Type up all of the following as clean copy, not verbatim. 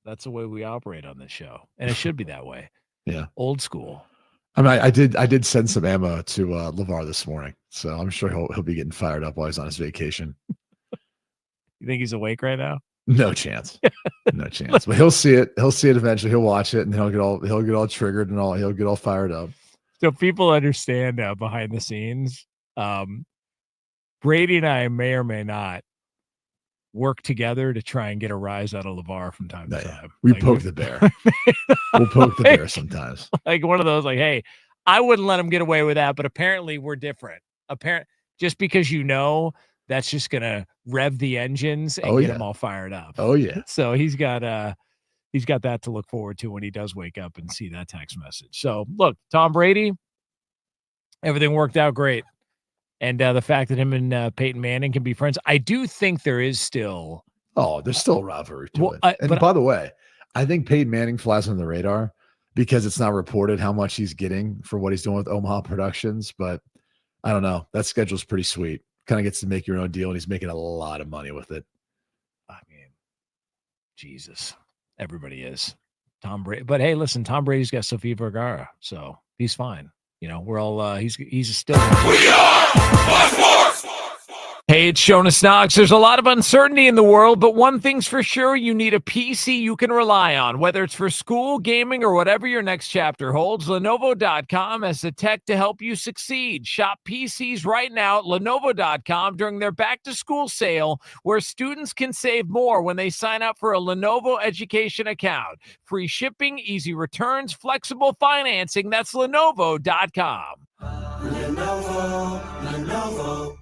That's the way we operate on this show, and it should be that way. Yeah, old school. I mean, I did send some ammo to LeVar this morning, so I'm sure he'll be getting fired up while he's on his vacation. You think he's awake right now? No chance. No chance. But he'll see it. He'll see it eventually. He'll watch it, and he'll get all triggered and he'll get all fired up. So people understand behind the scenes. Brady and I may or may not work together to try and get a rise out of LeVar from time to time. We poke the bear. We'll poke the bear sometimes. Like one of those, like, hey, I wouldn't let him get away with that, but apparently we're different. Just because that's just gonna rev the engines and get him all fired up. Oh yeah. So he's got that to look forward to when he does wake up and see that text message. So look, Tom Brady, everything worked out great. And the fact that him and Peyton Manning can be friends, I do think there is still. Oh, there's still a rivalry to it. And by the way, I think Peyton Manning flies on the radar because it's not reported how much he's getting for what he's doing with Omaha Productions. But I don't know. That schedule's pretty sweet. Kind of gets to make your own deal, and he's making a lot of money with it. I mean, Jesus, everybody is. Tom Brady. But hey, listen, Tom Brady's got Sofia Vergara, so he's fine. We're all he's still. We are by force. Hey, it's Jonas Knox. There's a lot of uncertainty in the world, but one thing's for sure, you need a PC you can rely on. Whether it's for school, gaming, or whatever your next chapter holds, Lenovo.com has the tech to help you succeed. Shop PCs right now at Lenovo.com during their back-to-school sale, where students can save more when they sign up for a Lenovo education account. Free shipping, easy returns, flexible financing. That's Lenovo.com. Lenovo.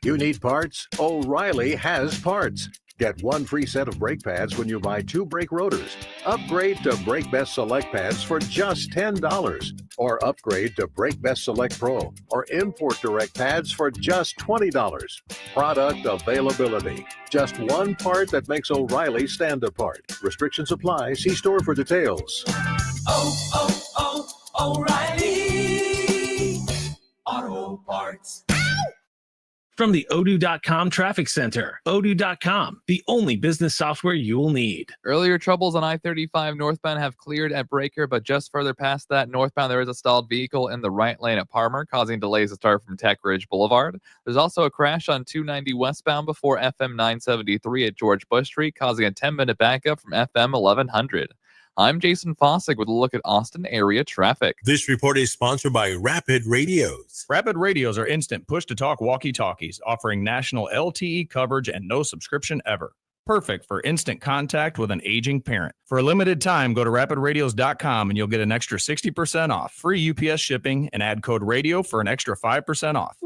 You need parts? O'Reilly has parts. Get one free set of brake pads when you buy 2 brake rotors. Upgrade to Brake Best Select pads for just $10. Or upgrade to Brake Best Select Pro or Import Direct pads for just $20. Product availability. Just one part that makes O'Reilly stand apart. Restrictions apply. See store for details. O'Reilly Auto Parts. From the Odoo.com Traffic Center, Odoo.com, the only business software you will need. Earlier troubles on I-35 northbound have cleared at Breaker, but just further past that, northbound, there is a stalled vehicle in the right lane at Palmer, causing delays to start from Tech Ridge Boulevard. There's also a crash on 290 westbound before FM 973 at George Bush Street, causing a 10-minute backup from FM 1100. I'm Jason Fossick with a look at Austin area traffic. This report is sponsored by Rapid Radios. Rapid Radios are instant push-to-talk walkie-talkies, offering national LTE coverage and no subscription ever. Perfect for instant contact with an aging parent. For a limited time, go to rapidradios.com and you'll get an extra 60% off, free UPS shipping, and add code RADIO for an extra 5% off.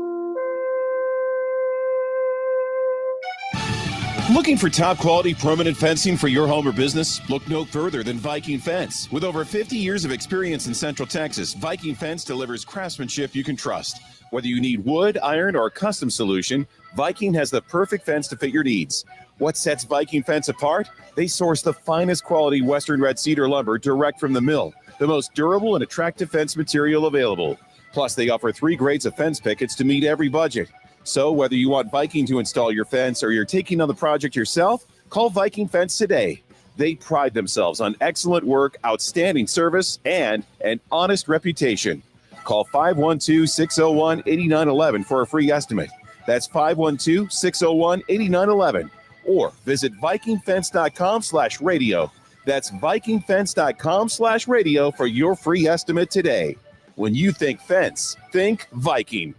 Looking for top quality permanent fencing for your home or business? Look no further than Viking Fence. With over 50 years of experience in Central Texas, Viking Fence delivers craftsmanship you can trust. Whether you need wood, iron, or a custom solution, Viking has the perfect fence to fit your needs. What sets Viking Fence apart? They source the finest quality Western red cedar lumber direct from the mill, the most durable and attractive fence material available. Plus, they offer 3 grades of fence pickets to meet every budget. So whether you want Viking to install your fence or you're taking on the project yourself, call Viking Fence today. They pride themselves on excellent work, outstanding service, and an honest reputation. Call 512-601-8911 for a free estimate. That's 512-601-8911. Or visit VikingFence.com/radio. That's VikingFence.com/radio for your free estimate today. When you think fence, think Viking.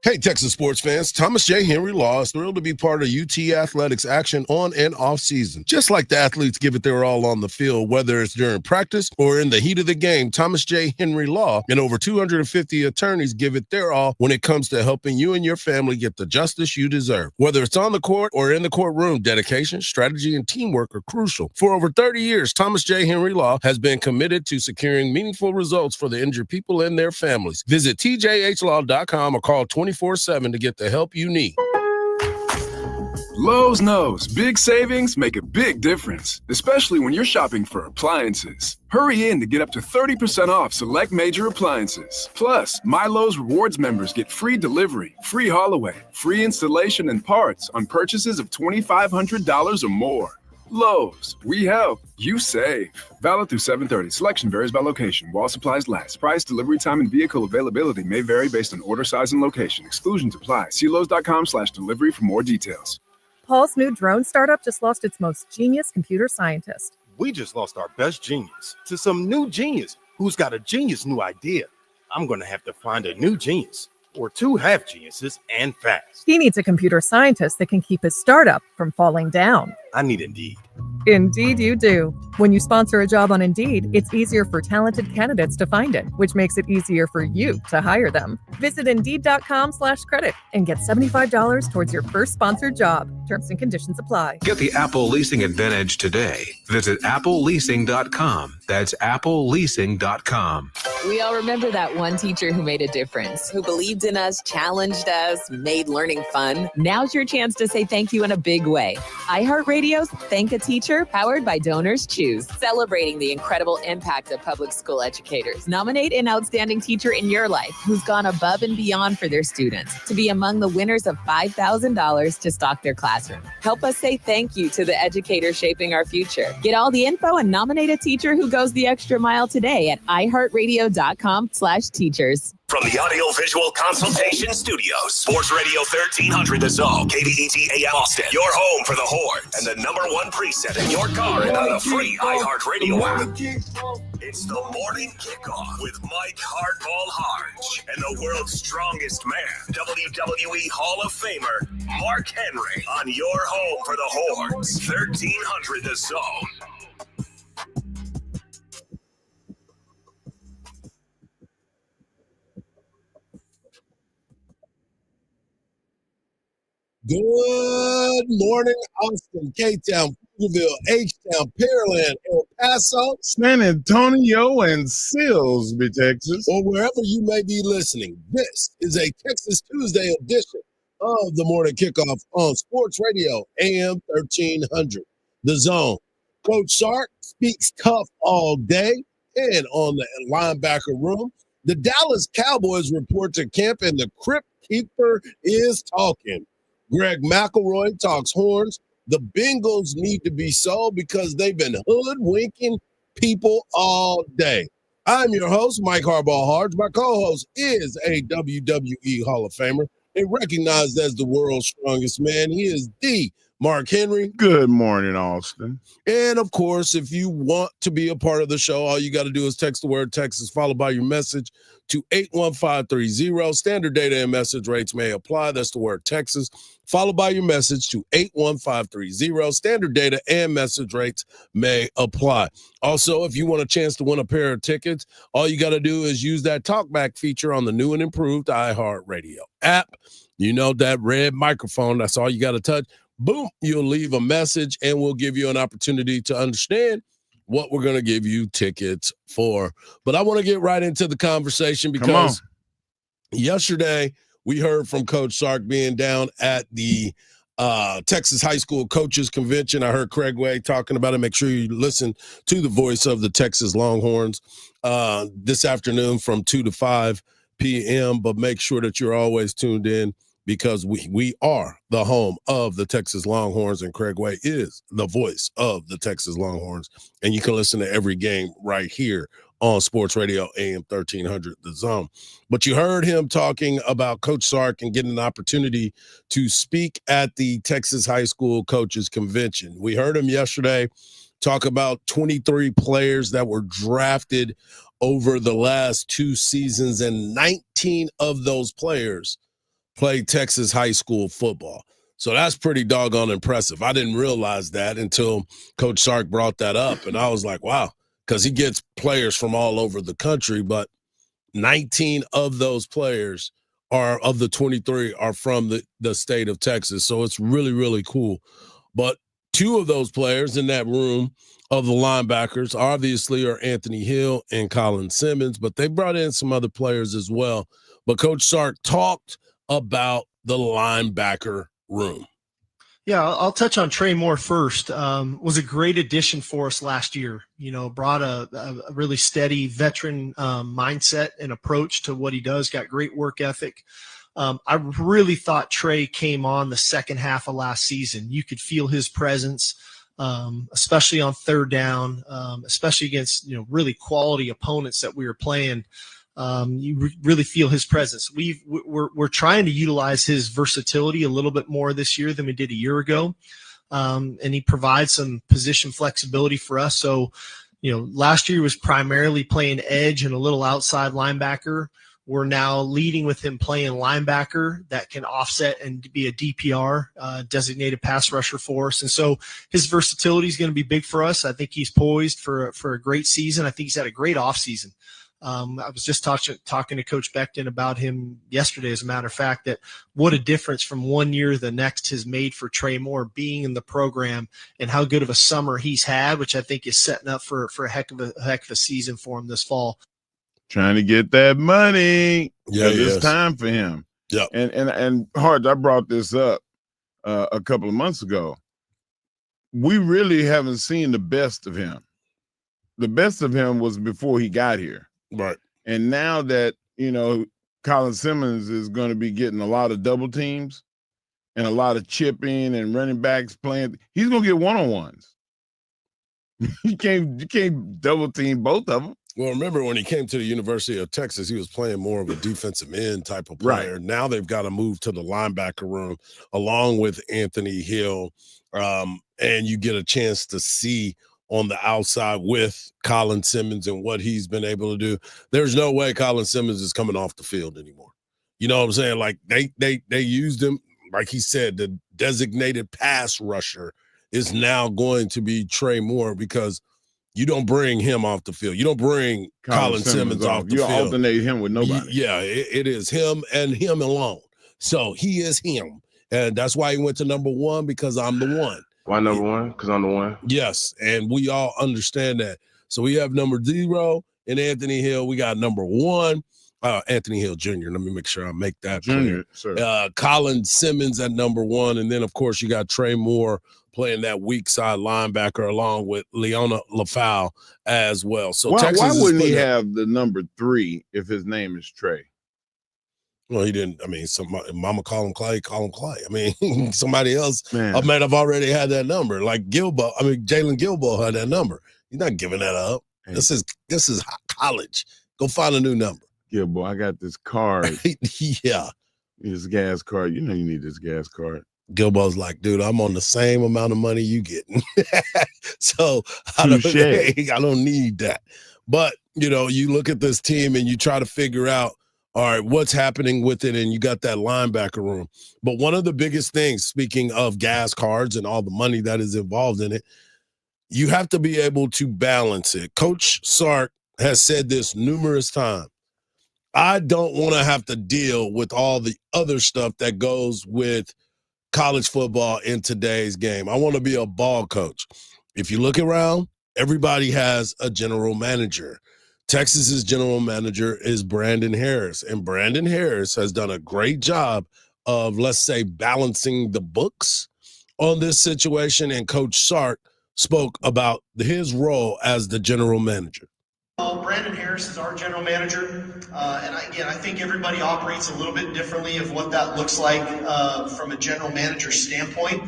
Hey, Texas sports fans, Thomas J. Henry Law is thrilled to be part of UT Athletics action on and off season. Just like the athletes give it their all on the field, whether it's during practice or in the heat of the game, Thomas J. Henry Law and over 250 attorneys give it their all when it comes to helping you and your family get the justice you deserve. Whether it's on the court or in the courtroom, dedication, strategy, and teamwork are crucial. For over 30 years, Thomas J. Henry Law has been committed to securing meaningful results for the injured people and their families. Visit tjhlaw.com or call 24/7 to get the help you need. Lowe's knows big savings make a big difference, especially when you're shopping for appliances. Hurry in to get up to 30% off select major appliances. Plus, My Lowe's Rewards members get free delivery, free haul away, free installation and parts on purchases of $2,500 or more. Lowe's, we help, you save. Valid through 7/30. Selection varies by location. While supplies last. Price, delivery time, and vehicle availability may vary based on order size and location. Exclusions apply. See Lowes.com/delivery for more details. Paul's new drone startup just lost its most genius computer scientist. We just lost our best genius to some new genius who's got a genius new idea. I'm going to have to find a new genius or two half geniuses and fast. He needs a computer scientist that can keep his startup from falling down. I need Indeed. Indeed you do. When you sponsor a job on Indeed, it's easier for talented candidates to find it, which makes it easier for you to hire them. Visit Indeed.com/credit and get $75 towards your first sponsored job. Terms and conditions apply. Get the Apple Leasing Advantage today. Visit appleleasing.com. That's appleleasing.com. We all remember that one teacher who made a difference, who believed in us, challenged us, made learning fun. Now's your chance to say thank you in a big way. iHeartRadio's Thank a Teacher, powered by Donors Choose, celebrating the incredible impact of public school educators. Nominate an outstanding teacher in your life who's gone above and beyond for their students to be among the winners of $5,000 to stock their classroom. Help us say thank you to the educators shaping our future. Get all the info and nominate a teacher who goes the extra mile today at iHeartRadio.com/teachers. From the Audio-Visual Consultation Studios, Sports Radio 1300 The Zone, KDET AM Austin, your home for the Horns, and the #1 preset in your car and on the free iHeartRadio app. It's the Morning Kickoff with Mike Hardball Hardge and the world's strongest man, WWE Hall of Famer, Mark Henry, on your home for the Horns, 1300 The Zone. Good morning, Austin, K-Town, Pflugerville, H-Town, Pearland, El Paso, San Antonio, and Silsbee, Texas, or wherever you may be listening. This is a Texas Tuesday edition of the Morning Kickoff on Sports Radio AM 1300. The Zone. Coach Sark speaks tough all day and on the linebacker room. The Dallas Cowboys report to camp, and the Crypt Keeper is talking. Greg McElroy talks Horns. The Bengals need to be sold because they've been hoodwinking people all day. I'm your host, Mike Hardball Hardge. My co-host is a WWE Hall of Famer and recognized as the world's strongest man. He is the Mark Henry. Good morning, Austin. And, of course, if you want to be a part of the show, all you got to do is text the word Texas followed by your message to 81530. Standard data and message rates may apply. That's the word Texas followed by your message to 81530. Standard data and message rates may apply. Also, if you want a chance to win a pair of tickets, all you got to do is use that talkback feature on the new and improved iHeartRadio app. You know, that red microphone, that's all you got to touch. Boom, you'll leave a message and we'll give you an opportunity to understand what we're going to give you tickets for. But I want to get right into the conversation because yesterday we heard from Coach Sark being down at the Texas High School Coaches Convention. I heard Craig Way talking about it. Make sure you listen to the voice of the Texas Longhorns this afternoon from 2 to 5 p.m. But make sure that you're always tuned in, because we are the home of the Texas Longhorns, and Craig Way is the voice of the Texas Longhorns. And you can listen to every game right here on Sports Radio AM 1300, The Zone. But you heard him talking about Coach Sark and getting an opportunity to speak at the Texas High School Coaches Convention. We heard him yesterday talk about 23 players that were drafted over the last 2 seasons, and 19 of those players played Texas high school football. So that's pretty doggone impressive. I didn't realize that until Coach Sark brought that up, and I was like, wow, because he gets players from all over the country, but 19 of those players of the 23 are from the state of Texas. So it's really, really cool. But 2 of those players in that room of the linebackers obviously are Anthony Hill and Colin Simmons, but they brought in some other players as well. But Coach Sark talked about the linebacker room. Yeah, I'll touch on Trey Moore first. Was a great addition for us last year. Brought a really steady veteran mindset and approach to what he does. Got great work ethic. I really thought Trey came on the second half of last season. You could feel his presence, especially on third down, especially against really quality opponents that we were playing. You really feel his presence. We're trying to utilize his versatility a little bit more this year than we did a year ago, and he provides some position flexibility for us. So, last year he was primarily playing edge and a little outside linebacker. We're now leading with him playing linebacker that can offset and be a DPR, designated pass rusher for us. And so his versatility is going to be big for us. I think he's poised for a great season. I think he's had a great offseason. I was just talking to Coach Becton about him yesterday, as a matter of fact, that what a difference from one year to the next has made for Trey Moore being in the program and how good of a summer he's had, which I think is setting up for a heck of a season for him this fall. Trying to get that money. Yeah, it's time for him. Yeah. And Hardge, I brought this up a couple of months ago. We really haven't seen the best of him. The best of him was before he got here. Right. And now that, Colin Simmons is going to be getting a lot of double teams and a lot of chipping and running backs playing, he's going to get one-on-ones. You can't double team both of them. Well, remember when he came to the University of Texas, he was playing more of a defensive end type of player. Right. Now they've got to move to the linebacker room along with Anthony Hill, and you get a chance to see on the outside with Colin Simmons and what he's been able to do. There's no way Colin Simmons is coming off the field anymore. You know what I'm saying? Like they used him, like he said, the designated pass rusher is now going to be Trey Moore because you don't bring him off the field. You don't bring Colin Simmons off the field. You alternate him with nobody. Yeah, it is him and him alone. So he is him. And that's why he went to number one, because I'm the one. Why number one? Because I'm the one? Yes, and we all understand that. So we have number 0 in Anthony Hill. We got number 1, Anthony Hill Jr. Let me make sure I make that Junior, clear. sir. Colin Simmons at number 1. And then, of course, you got Trey Moore playing that weak side linebacker along with Leona LaFau as well. So why wouldn't he have have the number 3 if his name is Trey? Well, he didn't. I mean, Mama call him Clay, call him Clay. I mean, somebody else might have already had that number. Like Jalen Gilbo had that number. He's not giving that up. Hey. This is college. Go find a new number. Gilbo, I got this card. Yeah. This gas card. You know you need this gas card. Gilbo's like, dude, I'm on the same amount of money you getting. So I don't need that. But, you look at this team and you try to figure out, all right, what's happening with it, and you got that linebacker room. But one of the biggest things, speaking of gas cards and all the money that is involved in it, you have to be able to balance it. Coach Sark has said this numerous times. I don't want to have to deal with all the other stuff that goes with college football in today's game. I want to be a ball coach. If you look around, everybody has a general manager. Texas's general manager is Brandon Harris, and Brandon Harris has done a great job of, let's say, balancing the books on this situation, and Coach Sark spoke about his role as the general manager. Brandon Harris is our general manager, and I think everybody operates a little bit differently of what that looks like from a general manager standpoint.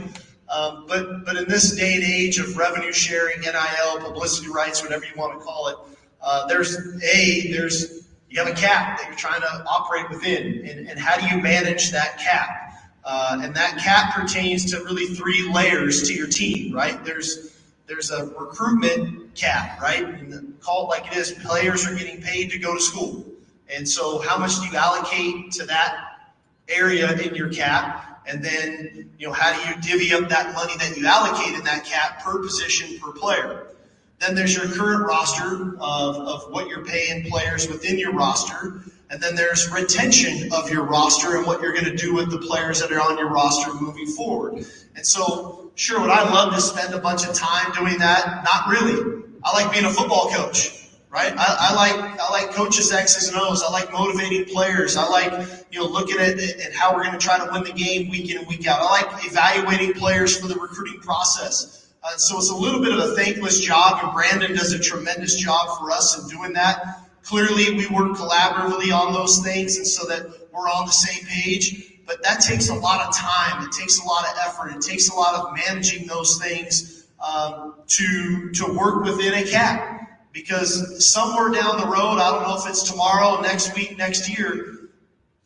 But in this day and age of revenue sharing, NIL, publicity rights, whatever you want to call it, you have a cap that you're trying to operate within, and how do you manage that cap? And that cap pertains to really 3 layers to your team, right? There's a recruitment cap, right? And call it like it is. Players are getting paid to go to school. And so how much do you allocate to that area in your cap? And then, how do you divvy up that money that you allocate in that cap per position per player? Then there's your current roster of what you're paying players within your roster. And then there's retention of your roster and what you're going to do with the players that are on your roster moving forward. And so, sure, would I love to spend a bunch of time doing that? Not really. I like being a football coach, right? I like coaches X's and O's. I like motivating players. I like, looking at how we're going to try to win the game week in and week out. I like evaluating players for the recruiting process. So it's a little bit of a thankless job, and Brandon does a tremendous job for us in doing that. Clearly, we work collaboratively on those things, and so that we're on the same page. But that takes a lot of time. It takes a lot of effort. It takes a lot of managing those things to work within a cap. Because somewhere down the road, I don't know if it's tomorrow, next week, next year,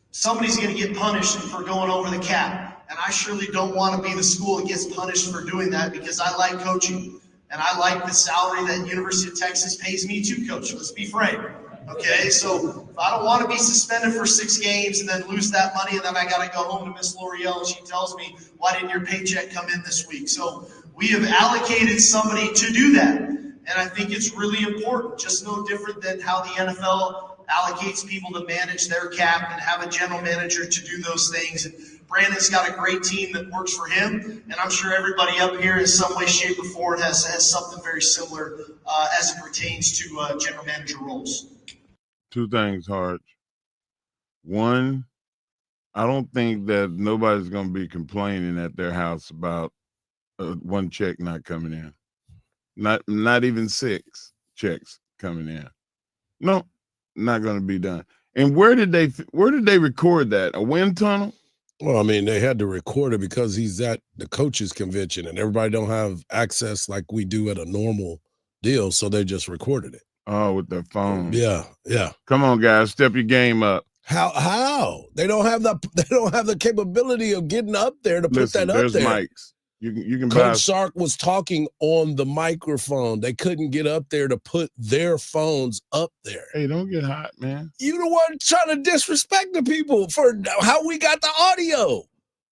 somebody's going to get punished for going over the cap. And I surely don't want to be the school that gets punished for doing that, because I like coaching. And I like the salary that University of Texas pays me to coach. Let's be frank. Okay, so if I don't want to be suspended for 6 games and then lose that money, and then I got to go home to Miss L'Oreal and she tells me, why didn't your paycheck come in this week? So we have allocated somebody to do that. And I think it's really important, just no different than how the NFL allocates people to manage their cap and have a general manager to do those things. And Brandon's got a great team that works for him, and I'm sure everybody up here in some way, shape, or form has something very similar as it pertains to general manager roles. 2 things, Hardge. One, I don't think that nobody's going to be complaining at their house about 1 check not coming in. Not even 6 checks coming in. No, not going to be done. And where did they record that? A wind tunnel? Well, I mean, they had to record it because he's at the coaches convention and everybody don't have access like we do at a normal deal, so they just recorded it. Oh, with their phone. Yeah. Come on, guys, step your game up. How? They don't have the capability of getting up there to put that up there. There's mics. You can Coach Sark was talking on the microphone. They couldn't get up there to put their phones up there. Hey, don't get hot, man. You the one trying to disrespect the people for how we got the audio.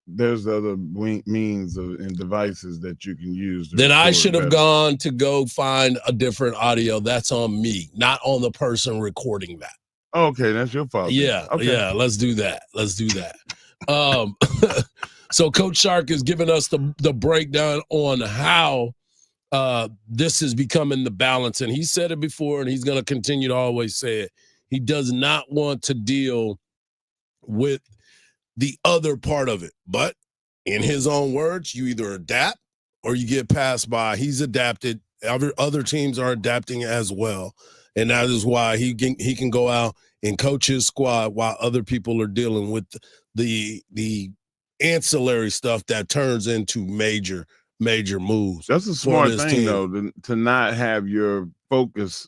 There's other means and devices that you can use. Then I should have gone to go find a different audio. That's on me, not on the person recording that. Okay, that's your fault. Yeah, okay. Let's do that. So Coach Sark is giving us the breakdown on how this is becoming the balance. And he said it before, and he's going to continue to always say it. He does not want to deal with the other part of it. But in his own words, you either adapt or you get passed by. He's adapted. Other teams are adapting as well. And that is why he can go out and coach his squad while other people are dealing with the ancillary stuff that turns into major moves. That's a smart thing, though, to not have your focus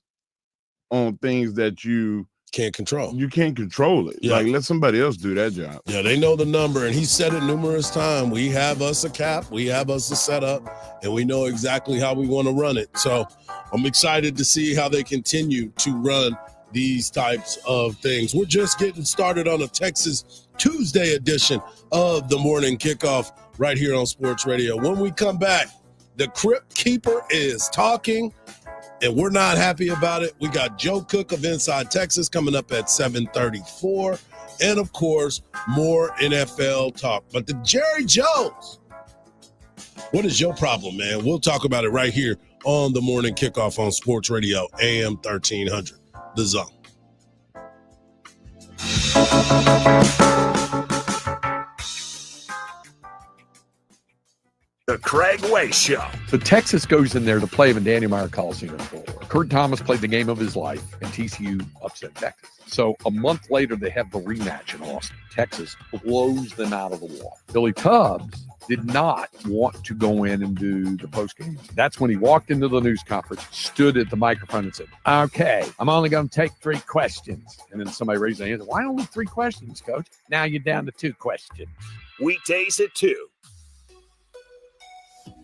on things that you can't control. You can't control it. Yeah. Like, let somebody else do that job. Yeah, they know the number, and he said it numerous times. We have us a cap, we have us a setup, and we know exactly how we want to run it. So I'm excited to see how they continue to run these types of things. We're just getting started on a Texas Tuesday edition of the Morning Kickoff right here on Sports Radio. When we come back, the Crypt Keeper is talking, and we're not happy about it. We got Joe Cook of Inside Texas coming up at 7:34, and of course, more NFL talk. But the Jerry Jones, what is your problem, man? We'll talk about it right here on the Morning Kickoff on Sports Radio, AM 1300, The Zone. The Craig Way Show. So Texas goes in there to play him, and Danny Meyer calls him for. Kurt Thomas played the game of his life, and TCU upset Texas. So a month later, they have the rematch in Austin. Texas blows them out of the water. Billy Tubbs did not want to go in and do the postgame. That's when he walked into the news conference, stood at the microphone and said, okay, I'm only going to take 3 questions. And then somebody raised their hand. Why only 3 questions, Coach? Now you're down to 2 questions. Weekdays at 2.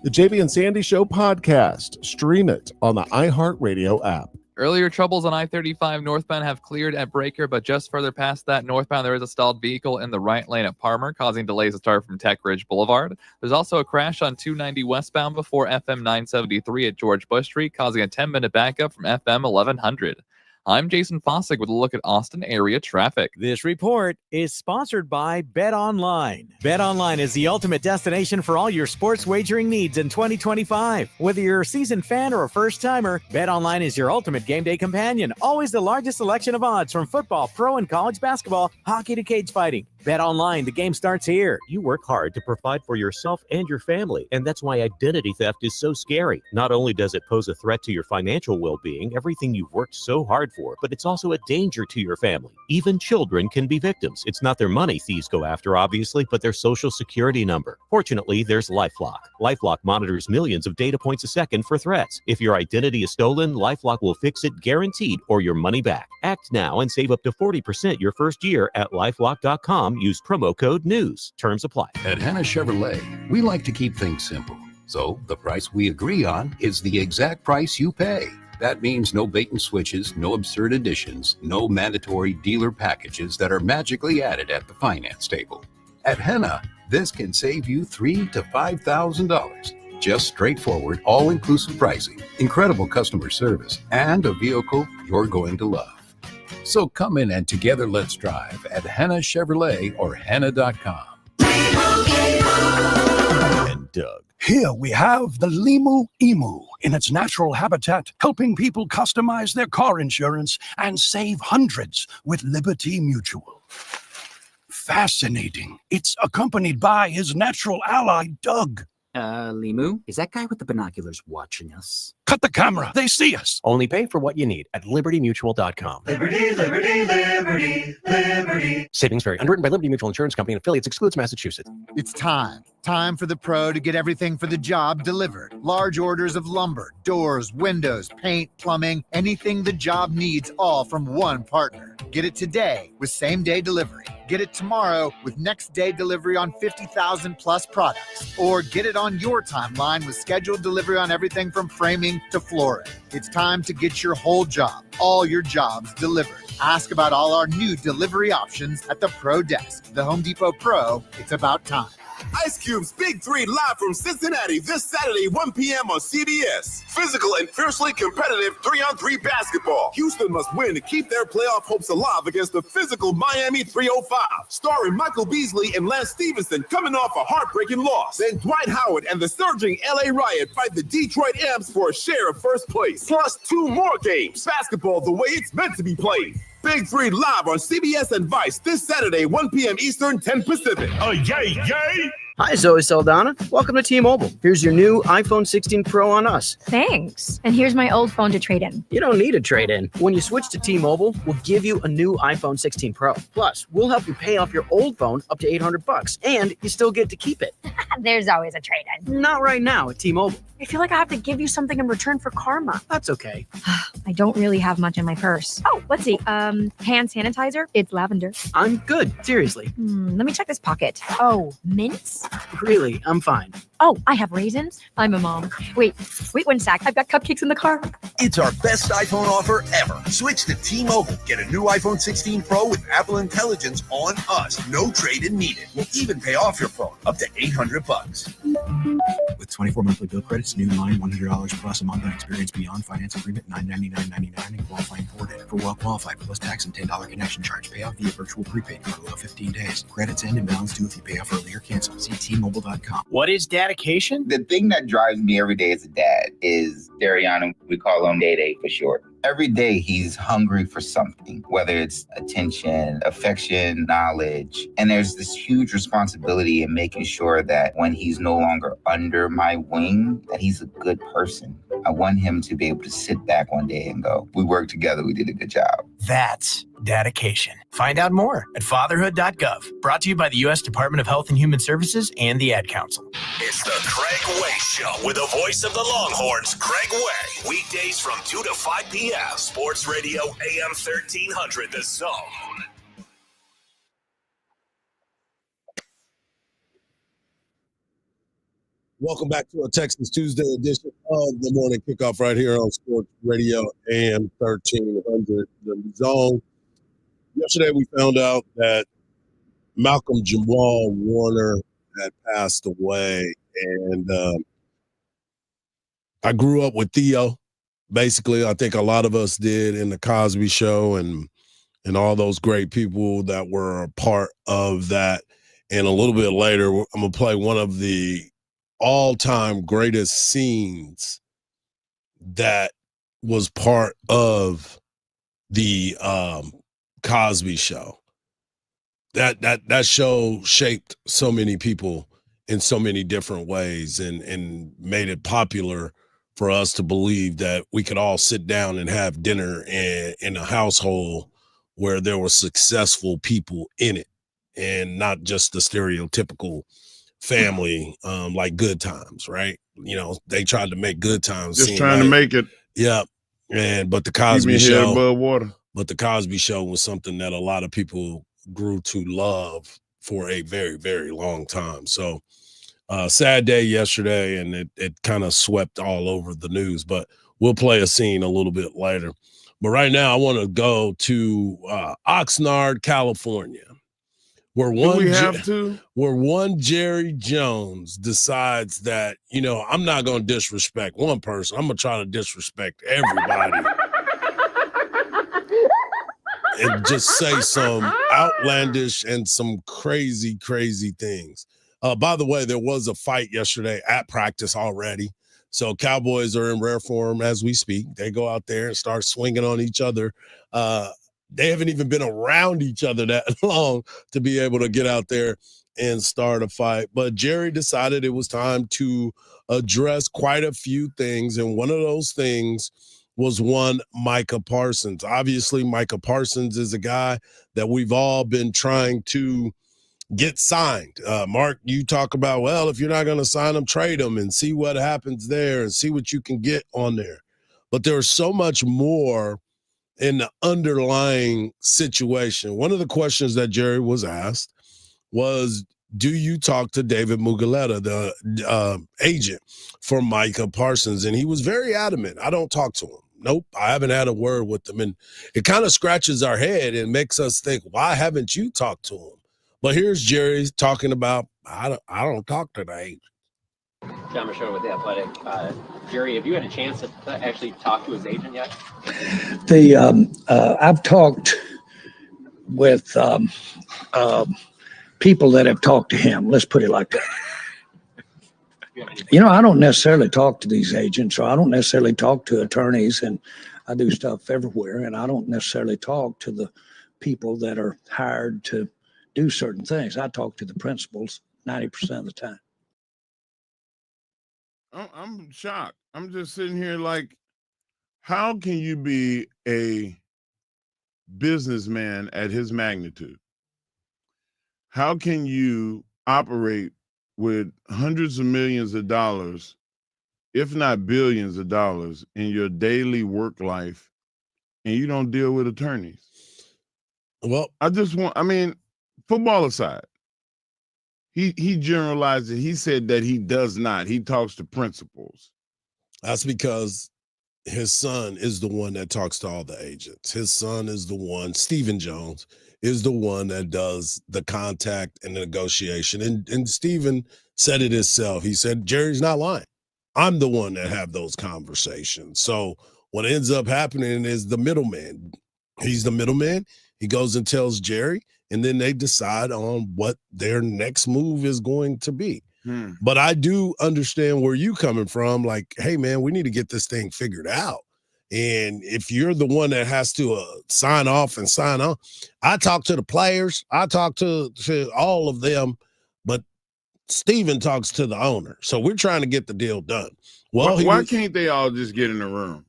The JB and Sandy Show podcast. Stream it on the iHeartRadio app. Earlier troubles on I-35 northbound have cleared at Breaker, but just further past that northbound, there is a stalled vehicle in the right lane at Parmer, causing delays to start from Tech Ridge Boulevard. There's also a crash on 290 westbound before FM 973 at George Bush Street, causing a 10-minute backup from FM 1100. I'm Jason Fossick with a look at Austin area traffic. This report is sponsored by BetOnline. BetOnline is the ultimate destination for all your sports wagering needs in 2025. Whether you're a seasoned fan or a first-timer, BetOnline is your ultimate game day companion. Always the largest selection of odds from football, pro and college basketball, hockey to cage fighting. BetOnline, the game starts here. You work hard to provide for yourself and your family, and that's why identity theft is so scary. Not only does it pose a threat to your financial well-being, everything you've worked so hard for, but it's also a danger to your family. Even children can be victims. It's not their money thieves go after, obviously, but their social security number. Fortunately, there's LifeLock. LifeLock monitors millions of data points a second for threats. If your identity is stolen, LifeLock will fix it guaranteed or your money back. Act now and save up to 40% your first year at LifeLock.com. Use promo code NEWS. Terms apply. At Hanna Chevrolet, we like to keep things simple. So the price we agree on is the exact price you pay. That means no bait and switches, no absurd additions, no mandatory dealer packages that are magically added at the finance table. At Hanna, this can save you $3,000 to $5,000. Just straightforward, all-inclusive pricing, incredible customer service, and a vehicle you're going to love. So come in and together let's drive at Hanna Chevrolet or Hanna.com. And Doug. Here we have the Limu Emu in its natural habitat, helping people customize their car insurance and save hundreds with Liberty Mutual. Fascinating. It's accompanied by his natural ally, Doug. Limu, is that guy with the binoculars watching us? Cut the camera. They see us. Only pay for what you need at libertymutual.com. Liberty, liberty, liberty, liberty. Savings vary. Underwritten by Liberty Mutual Insurance Company and affiliates. Excludes Massachusetts. It's time. Time for the pro to get everything for the job delivered. Large orders of lumber, doors, windows, paint, plumbing, anything the job needs, all from one partner. Get it today with same-day delivery. Get it tomorrow with next-day delivery on 50,000 plus products. Or get it on your timeline with scheduled delivery on everything from framing to flooring. It's time to get your whole job, all your jobs delivered. Ask about all our new delivery options at the Pro Desk. The Home Depot Pro, it's about time. Ice Cube's Big Three live from Cincinnati this Saturday, 1 p.m. on CBS. Physical and fiercely competitive 3-on-3 basketball. Houston must win to keep their playoff hopes alive against the physical Miami 305. Starring Michael Beasley and Lance Stevenson coming off a heartbreaking loss. Then Dwight Howard and the surging LA Riot fight the Detroit Amps for a share of first place. Plus 2 more games. Basketball the way it's meant to be played. Big Three live on CBS and Vice this Saturday, 1 p.m. Eastern, 10 Pacific. Yay, yay! Hi, Zoe Saldana. Welcome to T-Mobile. Here's your new iPhone 16 Pro on us. Thanks. And here's my old phone to trade in. You don't need a trade-in. When you switch to T-Mobile, we'll give you a new iPhone 16 Pro. Plus, we'll help you pay off your old phone up to $800, and you still get to keep it. There's always a trade-in. Not right now at T-Mobile. I feel like I have to give you something in return for karma. That's okay. I don't really have much in my purse. Oh, let's see. Hand sanitizer. It's lavender. I'm good. Seriously. Let me check this pocket. Oh, mints? Really, I'm fine. Oh, I have raisins. I'm a mom. Wait 1 sec. I've got cupcakes in the car. It's our best iPhone offer ever. Switch to T-Mobile. Get a new iPhone 16 Pro with Apple Intelligence on us. No trade-in needed. We'll even pay off your phone up to $800. With 24 monthly bill credits, new line $100 plus a month on experience beyond finance agreement $999.99 and qualifying for it. For well qualified plus tax and $10 connection charge. Payoff via virtual prepaid card. Allow 15 days. Credits end and balance due if you pay off early or cancel. See T-Mobile.com. What is dedication? The thing that drives me every day as a dad is Dariana. We call him Day Day for short. Every day he's hungry for something, whether it's attention, affection, knowledge. And there's this huge responsibility in making sure that when he's no longer under my wing, that he's a good person. I want him to be able to sit back one day and go, we worked together, we did a good job. That's dedication. Find out more at fatherhood.gov. Brought to you by the U.S. Department of Health and Human Services and the Ad Council. It's the Craig Way Show with the voice of the Longhorns, Craig Way. Weekdays from 2 to 5 p.m. Sports Radio AM 1300, The Zone. Welcome back to our Texas Tuesday edition of the Morning Kickoff right here on Sports Radio AM 1300, The Zone. Yesterday we found out that Malcolm Jamal Warner had passed away, and I grew up with Theo. basically, I think a lot of us did in the Cosby Show and all those great people that were a part of that. And a little bit later, I'm going to play one of the all-time greatest scenes that was part of the Cosby Show. That show shaped so many people in so many different ways and made it popular for us to believe that we could all sit down and have dinner in a household where there were successful people in it and not just the stereotypical family like Good Times, right? You know, they tried to make Good Times Just seem trying to make it. Yeah. But the Keep me Cosby head Show above water. But the Cosby Show was something that a lot of people grew to love for a very, very long time. So sad day yesterday, and it kind of swept all over the news, but we'll play a scene a little bit later. But right now I want to go to Oxnard, California, where one Jerry Jones decides that, you know, I'm not going to disrespect one person. I'm going to try to disrespect everybody. And just say some outlandish and some crazy, crazy things. By the way, there was a fight yesterday at practice already. So Cowboys are in rare form as we speak. They go out there and start swinging on each other. They haven't even been around each other that long to be able to get out there and start a fight. But Jerry decided it was time to address quite a few things. And one of those things was one Micah Parsons. Obviously, Micah Parsons is a guy that we've all been trying to get signed. Mark, you talk about, well, if you're not going to sign him, trade him and see what happens there and see what you can get on there. But there's so much more in the underlying situation. One of the questions that Jerry was asked was, do you talk to David Muguleta, the agent for Micah Parsons? And he was very adamant. I don't talk to him. Nope, I haven't had a word with them. And it kind of scratches our head and makes us think, why haven't you talked to him? But here's Jerry talking about, I don't talk to the agent. John Machota with The Athletic. Jerry, have you had a chance to actually talk to his agent yet? I've talked with people that have talked to him. Let's put it like that. You know, I don't necessarily talk to these agents, or I don't necessarily talk to attorneys, and I do stuff everywhere, and I don't necessarily talk to the people that are hired to do certain things. I talk to the principals 90% of the time. I'm shocked. I'm just sitting here like, how can you be a businessman at his magnitude? How can you operate with hundreds of millions of dollars, if not billions of dollars, in your daily work life, and you don't deal with attorneys? Well, football aside, he generalized it. He said that he does not. He talks to principals. That's because his son is the one that talks to all the agents. His son is the one, Stephen Jones, is the one that does the contact and the negotiation. And Stephen said it himself. He said, Jerry's not lying. I'm the one that have those conversations. So what ends up happening is the middleman. He's the middleman. He goes and tells Jerry, and then they decide on what their next move is going to be. But I do understand where you coming from. Like, hey, man, we need to get this thing figured out. And if you're the one that has to sign off and sign on, I talk to the players. I talk to all of them. But Steven talks to the owner. So we're trying to get the deal done. Well, why can't they all just get in the room?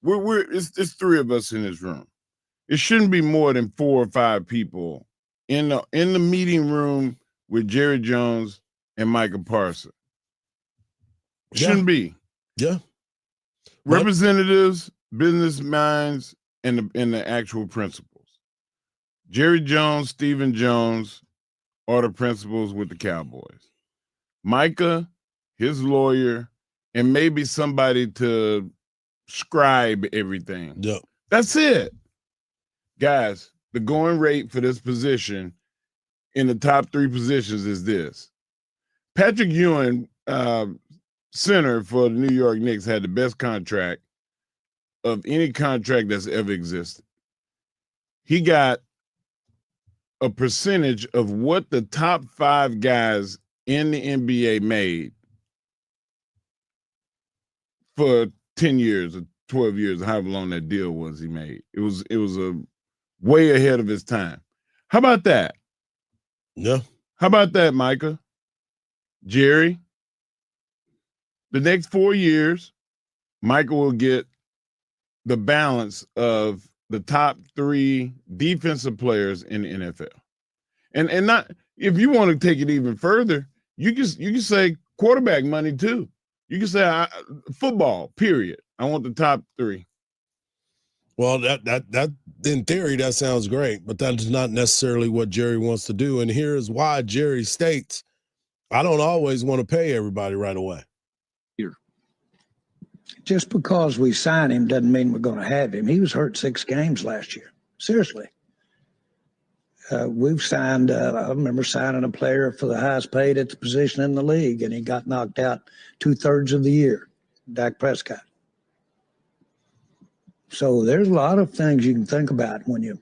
It's three of us in this room. It shouldn't be more than 4 or 5 people in the meeting room with Jerry Jones and Micah Parsons. Shouldn't be. Yeah. Representatives, business minds, and the actual principals. Jerry Jones, Stephen Jones are the principals with the Cowboys. Micah, his lawyer, and maybe somebody to scribe everything. Yeah. That's it. Guys, the going rate for this position in the top 3 positions is this. Patrick Ewing, center for the New York Knicks, had the best contract of any contract that's ever existed. He got a percentage of what the top 5 guys in the NBA made for 10 years or 12 years, or however long that deal was he made. It was a way ahead of his time. How about that? Yeah. How about that, Micah? Jerry? The next 4 years, Micah will get the balance of the top 3 defensive players in the NFL. And not, if you want to take it even further, you can say quarterback money too. You can say football, period. I want the top 3. Well, that in theory, that sounds great, but that is not necessarily what Jerry wants to do. And here's why Jerry states, I don't always want to pay everybody right away. Just because we sign him doesn't mean we're going to have him. He was hurt 6 games last year. Seriously. We've signed, I remember signing a player for the highest paid at the position in the league, and he got knocked out 2/3 of the year, Dak Prescott. So there's a lot of things you can think about when you,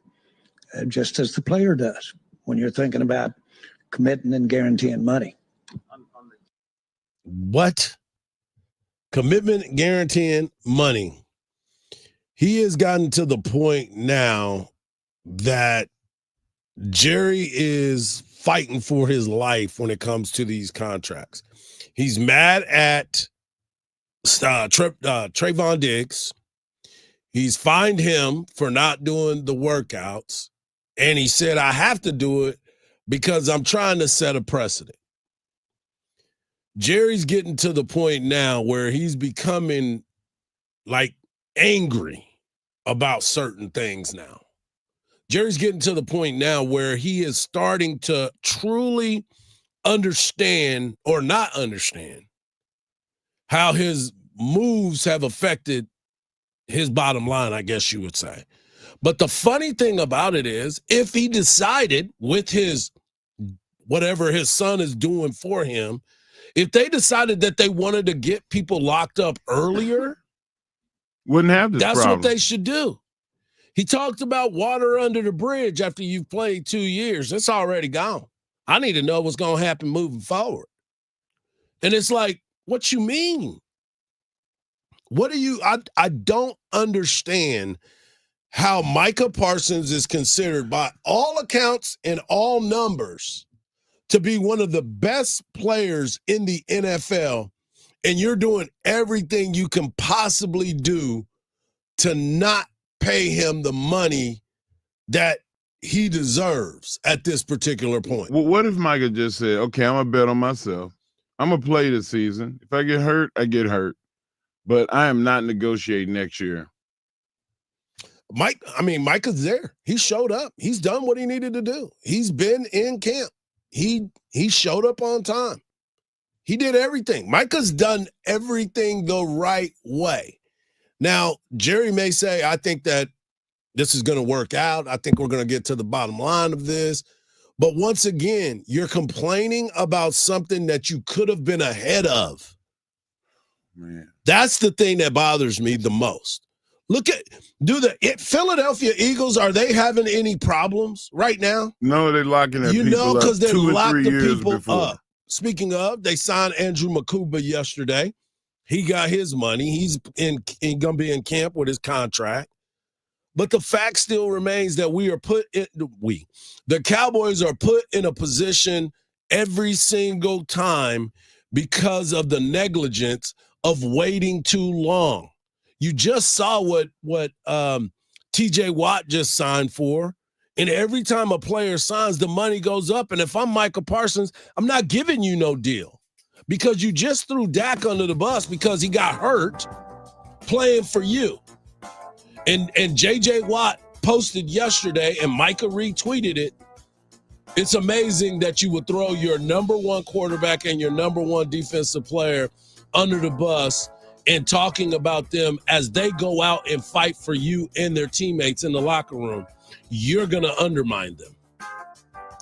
just as the player does, when you're thinking about committing and guaranteeing money. What? Commitment, guaranteeing money. He has gotten to the point now that Jerry is fighting for his life when it comes to these contracts. He's mad at Trayvon Diggs. He's fined him for not doing the workouts. And he said, I have to do it because I'm trying to set a precedent. Jerry's getting to the point now where he's becoming like angry about certain things now. Jerry's getting to the point now where he is starting to truly understand or not understand how his moves have affected his bottom line, I guess you would say. But the funny thing about it is, if he decided with his whatever his son is doing for him, if they decided that they wanted to get people locked up earlier, wouldn't have this that's problem. what they should do. He talked about water under the bridge after you've played 2 years. It's already gone. I need to know what's going to happen moving forward. And it's like, what you mean? What do you – I don't understand how Micah Parsons is considered by all accounts and all numbers to be one of the best players in the NFL, and you're doing everything you can possibly do to not pay him the money that he deserves at this particular point. Well, what if Micah just said, okay, I'm going to bet on myself. I'm going to play this season. If I get hurt, I get hurt. But I am not negotiating next year. Micah's there. He showed up. He's done what he needed to do. He's been in camp. He showed up on time. He did everything. Micah's done everything the right way. Now, Jerry may say, I think that this is going to work out. I think we're going to get to the bottom line of this. But once again, you're complaining about something that you could have been ahead of. Man. That's the thing that bothers me the most. Look at Philadelphia Eagles, are they having any problems right now? No, they're locking their people up. Because they're 2 or locking 3 years people before. up. Speaking of, they signed Andrew Makuba yesterday. He got his money. He's going to be in camp with his contract. But the fact still remains that the Cowboys are put in a position every single time because of the negligence of waiting too long. You just saw what TJ Watt just signed for. And every time a player signs, the money goes up. And if I'm Micah Parsons, I'm not giving you no deal because you just threw Dak under the bus because he got hurt playing for you. And J.J. Watt posted yesterday, and Micah retweeted it. It's amazing that you would throw your number one quarterback and your number one defensive player under the bus and talking about them as they go out and fight for you and their teammates in the locker room. You're going to undermine them.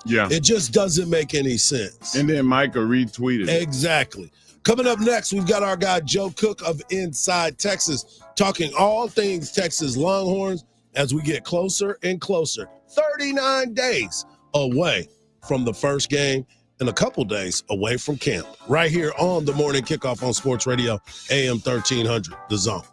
Yeah. It just doesn't make any sense. And then Micah retweeted it. Exactly. Coming up next, we've got our guy Joe Cook of Inside Texas talking all things Texas Longhorns as we get closer and closer. 39 days away from the first game and a couple days away from camp. Right here on the Morning Kickoff on Sports Radio, AM 1300, The Zone.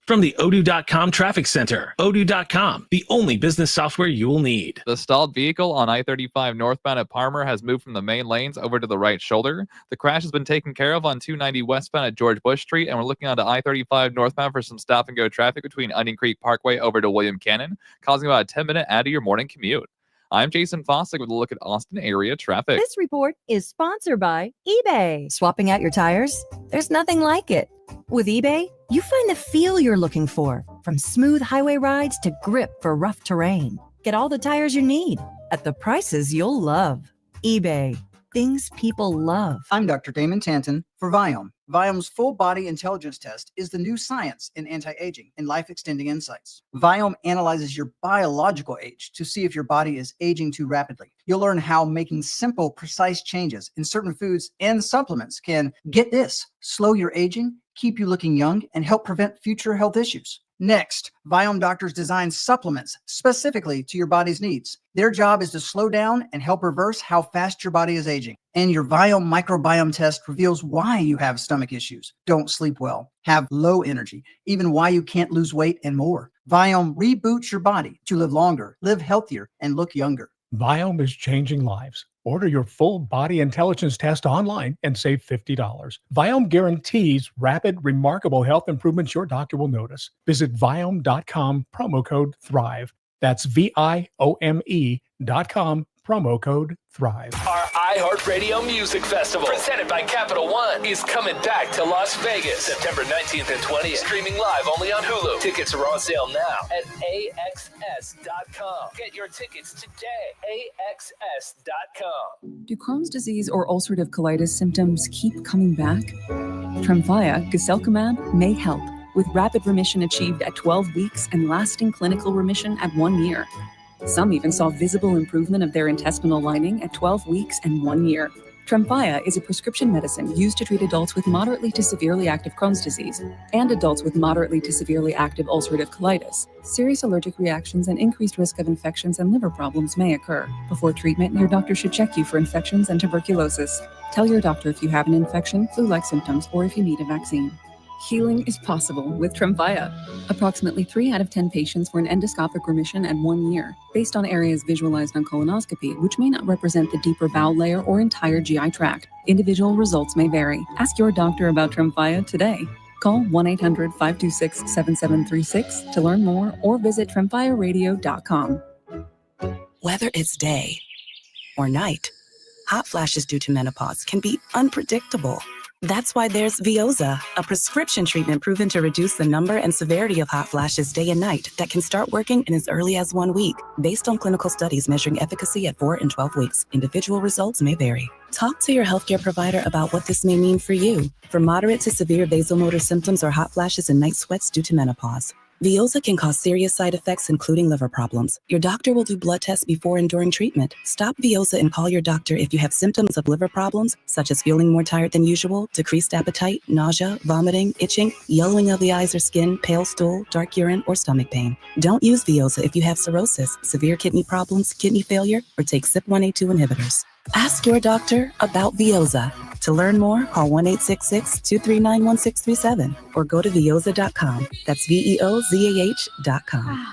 From the Odoo.com Traffic Center, Odoo.com, the only business software you will need. The stalled vehicle on I-35 northbound at Parmer has moved from the main lanes over to the right shoulder. The crash has been taken care of on 290 westbound at George Bush Street, and we're looking onto I-35 northbound for some stop-and-go traffic between Onion Creek Parkway over to William Cannon, causing about a 10-minute add to your morning commute. I'm Jason Fossick with a look at Austin area traffic. This report is sponsored by eBay. Swapping out your tires? There's nothing like it. With eBay, you find the feel you're looking for, from smooth highway rides to grip for rough terrain. Get all the tires you need at the prices you'll love. eBay, things people love. I'm Dr. Damon Tanton for Viome. Viome's full body intelligence test is the new science in anti-aging and life-extending insights. Viome analyzes your biological age to see if your body is aging too rapidly. You'll learn how making simple, precise changes in certain foods and supplements can, get this, slow your aging, keep you looking young, and help prevent future health issues. Next, Viome doctors design supplements specifically to your body's needs. Their job is to slow down and help reverse how fast your body is aging. And your Viome microbiome test reveals why you have stomach issues, don't sleep well, have low energy, even why you can't lose weight and more. Viome reboots your body to live longer, live healthier, and look younger. Viome is changing lives. Order your full body intelligence test online and save $50. Viome guarantees rapid, remarkable health improvements your doctor will notice. Visit Viome.com, promo code THRIVE. That's VIOME.com, promo code THRIVE. Our iHeartRadio Music Festival, presented by Capital One, is coming back to Las Vegas, September 19th and 20th. Streaming live only on Hulu. Tickets are on sale now at AXS.com. Get your tickets today. AXS.com. Do Crohn's disease or ulcerative colitis symptoms keep coming back? Tremfya, guselkumab, may help, with rapid remission achieved at 12 weeks and lasting clinical remission at 1 year. Some even saw visible improvement of their intestinal lining at 12 weeks and 1 year. Tremfya is a prescription medicine used to treat adults with moderately to severely active Crohn's disease and adults with moderately to severely active ulcerative colitis. Serious allergic reactions and increased risk of infections and liver problems may occur. Before treatment, your doctor should check you for infections and tuberculosis. Tell your doctor if you have an infection, flu-like symptoms, or if you need a vaccine. Healing is possible with Tremfya. Approximately 3 out of 10 patients were in endoscopic remission at 1 year, based on areas visualized on colonoscopy, which may not represent the deeper bowel layer or entire GI tract. Individual results may vary. Ask your doctor about Tremfya today. Call 1-800-526-7736 to learn more or visit tremfyaradio.com. Whether it's day or night, hot flashes due to menopause can be unpredictable. That's why there's Veoza, a prescription treatment proven to reduce the number and severity of hot flashes day and night that can start working in as early as 1 week. Based on clinical studies measuring efficacy at 4 and 12 weeks, individual results may vary. Talk to your healthcare provider about what this may mean for you. For moderate to severe vasomotor symptoms or hot flashes and night sweats due to menopause, Veoza can cause serious side effects, including liver problems. Your doctor will do blood tests before and during treatment. Stop Veoza and call your doctor if you have symptoms of liver problems, such as feeling more tired than usual, decreased appetite, nausea, vomiting, itching, yellowing of the eyes or skin, pale stool, dark urine, or stomach pain. Don't use Veoza if you have cirrhosis, severe kidney problems, kidney failure, or take CYP1A2 inhibitors. Ask your doctor about Veoza. To learn more, call 1-866-239-1637 or go to Veoza.com. That's VEOZAH.com.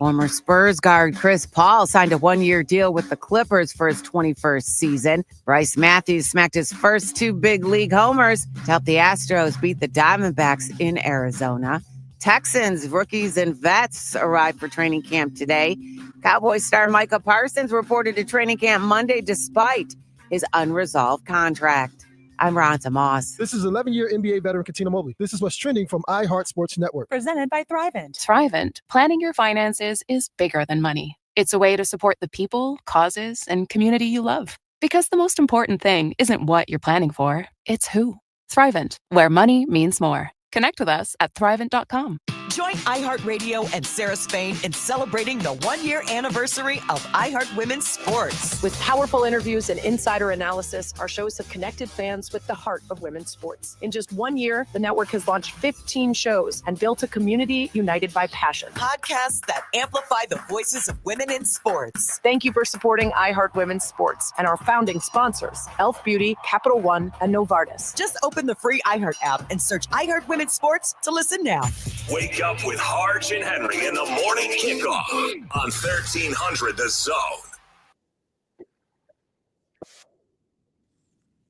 Former Spurs guard Chris Paul signed a 1-year deal with the Clippers for his 21st season. Bryce Matthews smacked his first 2 big league homers to help the Astros beat the Diamondbacks in Arizona. Texans, rookies, and vets arrived for training camp today. Cowboys star Micah Parsons reported to training camp Monday despite his unresolved contract. I'm Ronta Moss. This is 11-year NBA veteran Katina Mobley. This is what's trending from iHeart Sports Network. Presented by Thrivent. Thrivent. Planning your finances is bigger than money. It's a way to support the people, causes, and community you love. Because the most important thing isn't what you're planning for, it's who. Thrivent, where money means more. Connect with us at thrivent.com. Join iHeartRadio and Sarah Spain in celebrating the 1-year anniversary of iHeart Women's Sports. With powerful interviews and insider analysis, our shows have connected fans with the heart of women's sports. In just 1 year, the network has launched 15 shows and built a community united by passion. Podcasts that amplify the voices of women in sports. Thank you for supporting iHeart Women's Sports and our founding sponsors, Elf Beauty, Capital One, and Novartis. Just open the free iHeart app and search iHeart Women's Sports to listen now. Wake up with Hardge and Henry in the morning kickoff on 1300 The Zone.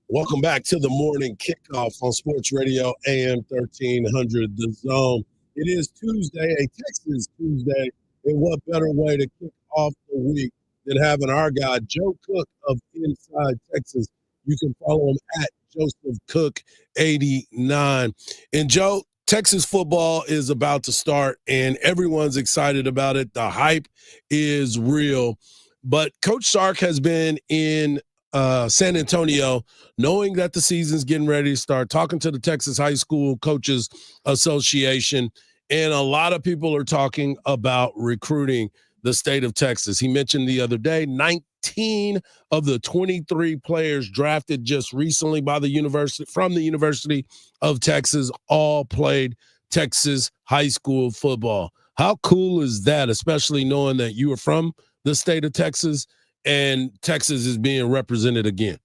Welcome back to the morning kickoff on Sports Radio AM 1300 The Zone. It is Tuesday, a Texas Tuesday, and what better way to kick off the week than having our guy Joe Cook of Inside Texas. You can follow him at Joseph Cook 89. And Joe, Texas football is about to start, and everyone's excited about it. The hype is real. But Coach Sark has been in San Antonio, knowing that the season's getting ready to start, talking to the Texas High School Coaches Association, and a lot of people are talking about recruiting the state of Texas. He mentioned the other day 19 of the 23 players drafted just recently by the university from the University of Texas all played Texas high school football. How cool is that, especially knowing that you are from the state of Texas and Texas is being represented again?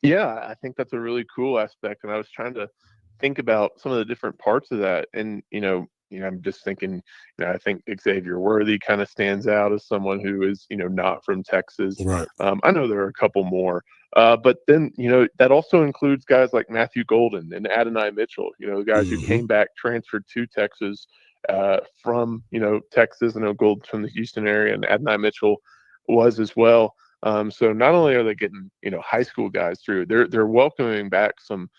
Yeah, I think that's a really cool aspect. And I was trying to think about some of the different parts of that. And, I'm just thinking, I think Xavier Worthy kind of stands out as someone who is, not from Texas. Right. I know there are a couple more. But then, that also includes guys like Matthew Golden and Adonai Mitchell, guys who came back, transferred to Texas from, Texas. I know Golden's from the Houston area, and Adonai Mitchell was as well. So not only are they getting, high school guys through, they're welcoming back some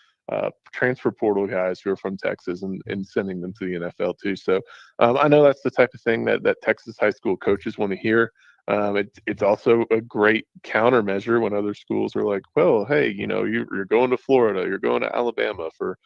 transfer portal guys who are from Texas and sending them to the NFL too. So I know that's the type of thing that Texas high school coaches want to hear. It's also a great countermeasure when other schools are like, well, hey, you're going to Florida, you're going to Alabama for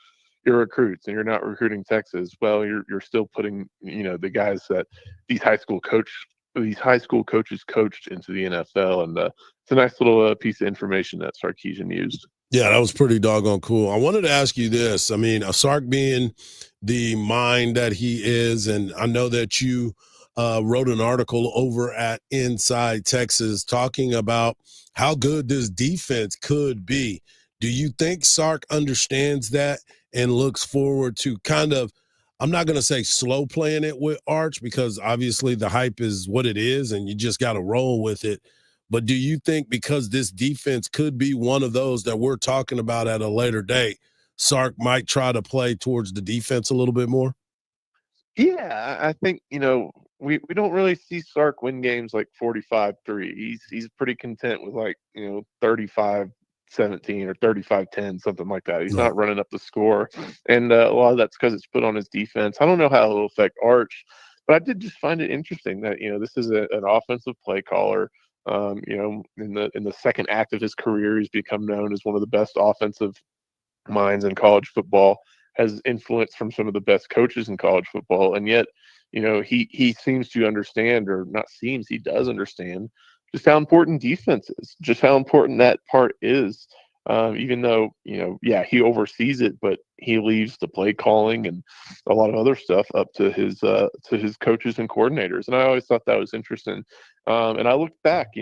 your recruits, and you're not recruiting Texas. Well, you're still putting, the guys that these high school coaches coached into the NFL. And it's a nice little piece of information that Sarkisian used. Yeah, that was pretty doggone cool. I wanted to ask you this. I mean, Sark being the mind that he is, and I know that you wrote an article over at Inside Texas talking about how good this defense could be. Do you think Sark understands that and looks forward to kind of, I'm not going to say slow playing it with Arch, because obviously the hype is what it is and you just got to roll with it. But do you think because this defense could be one of those that we're talking about at a later date, Sark might try to play towards the defense a little bit more? Yeah, I think, we don't really see Sark win games like 45-3. He's pretty content with 35-17 or 35-10, something like that. He's not running up the score. And a lot of that's because it's put on his defense. I don't know how it'll affect Arch, but I did just find it interesting that, this is an offensive play caller. In the second act of his career, he's become known as one of the best offensive minds in college football, has influence from some of the best coaches in college football. And yet, he seems to understand, or not seems, he does understand just how important defense is, just how important that part is. Even though, he oversees it, but he leaves the play calling and a lot of other stuff up to his coaches and coordinators. And I always thought that was interesting. And I looked back,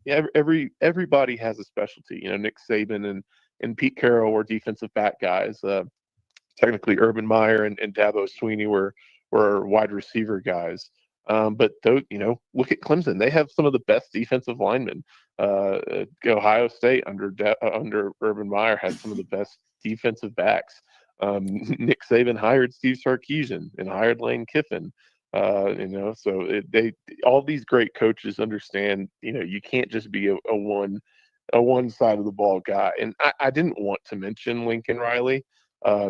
everybody has a specialty. Nick Saban and Pete Carroll were defensive back guys. Technically, Urban Meyer and Dabo Swinney were wide receiver guys. But those, look at Clemson. They have some of the best defensive linemen. Ohio State under Urban Meyer had some of the best defensive backs. Nick Saban hired Steve Sarkisian and hired Lane Kiffin. So all these great coaches understand. You can't just be a one side of the ball guy. And I didn't want to mention Lincoln Riley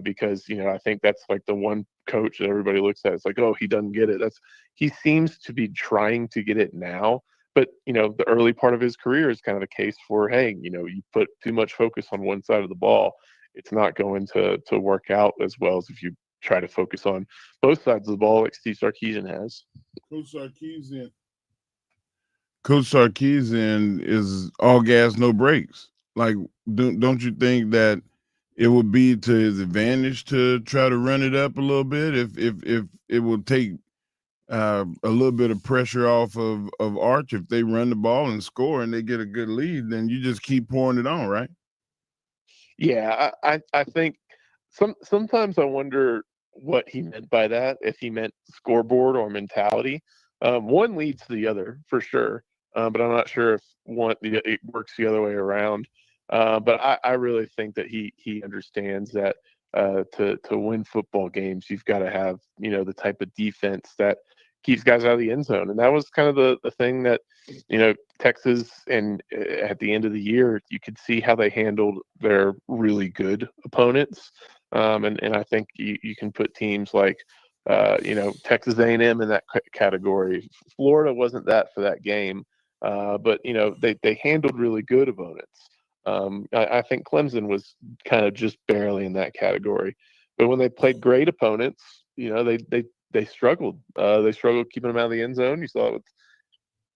because I think that's like the one coach that everybody looks at. It's like, oh, he doesn't get it. He seems to be trying to get it now. But, the early part of his career is kind of a case for, hey, you put too much focus on one side of the ball. it's not going to work out as well as if you try to focus on both sides of the ball like Steve Sarkisian has. Coach Sarkisian is all gas, no brakes. Like, don't you think that it would be to his advantage to try to run it up a little bit if it will take a little bit of pressure off of Arch if they run the ball and score and they get a good lead, then you just keep pouring it on, right? Yeah, I think sometimes I wonder what he meant by that, if he meant scoreboard or mentality. One leads to the other for sure, but I'm not sure if it works the other way around. But I really think that he understands that to win football games, you've got to have the type of defense that keeps guys out of the end zone, and that was kind of the thing that Texas and at the end of the year you could see how they handled their really good opponents, and I think you can put teams like Texas A&M in that category. Florida wasn't that for that game, but they handled really good opponents. I think Clemson was kind of just barely in that category, but when they played great opponents, they struggled. They struggled keeping them out of the end zone. You saw it with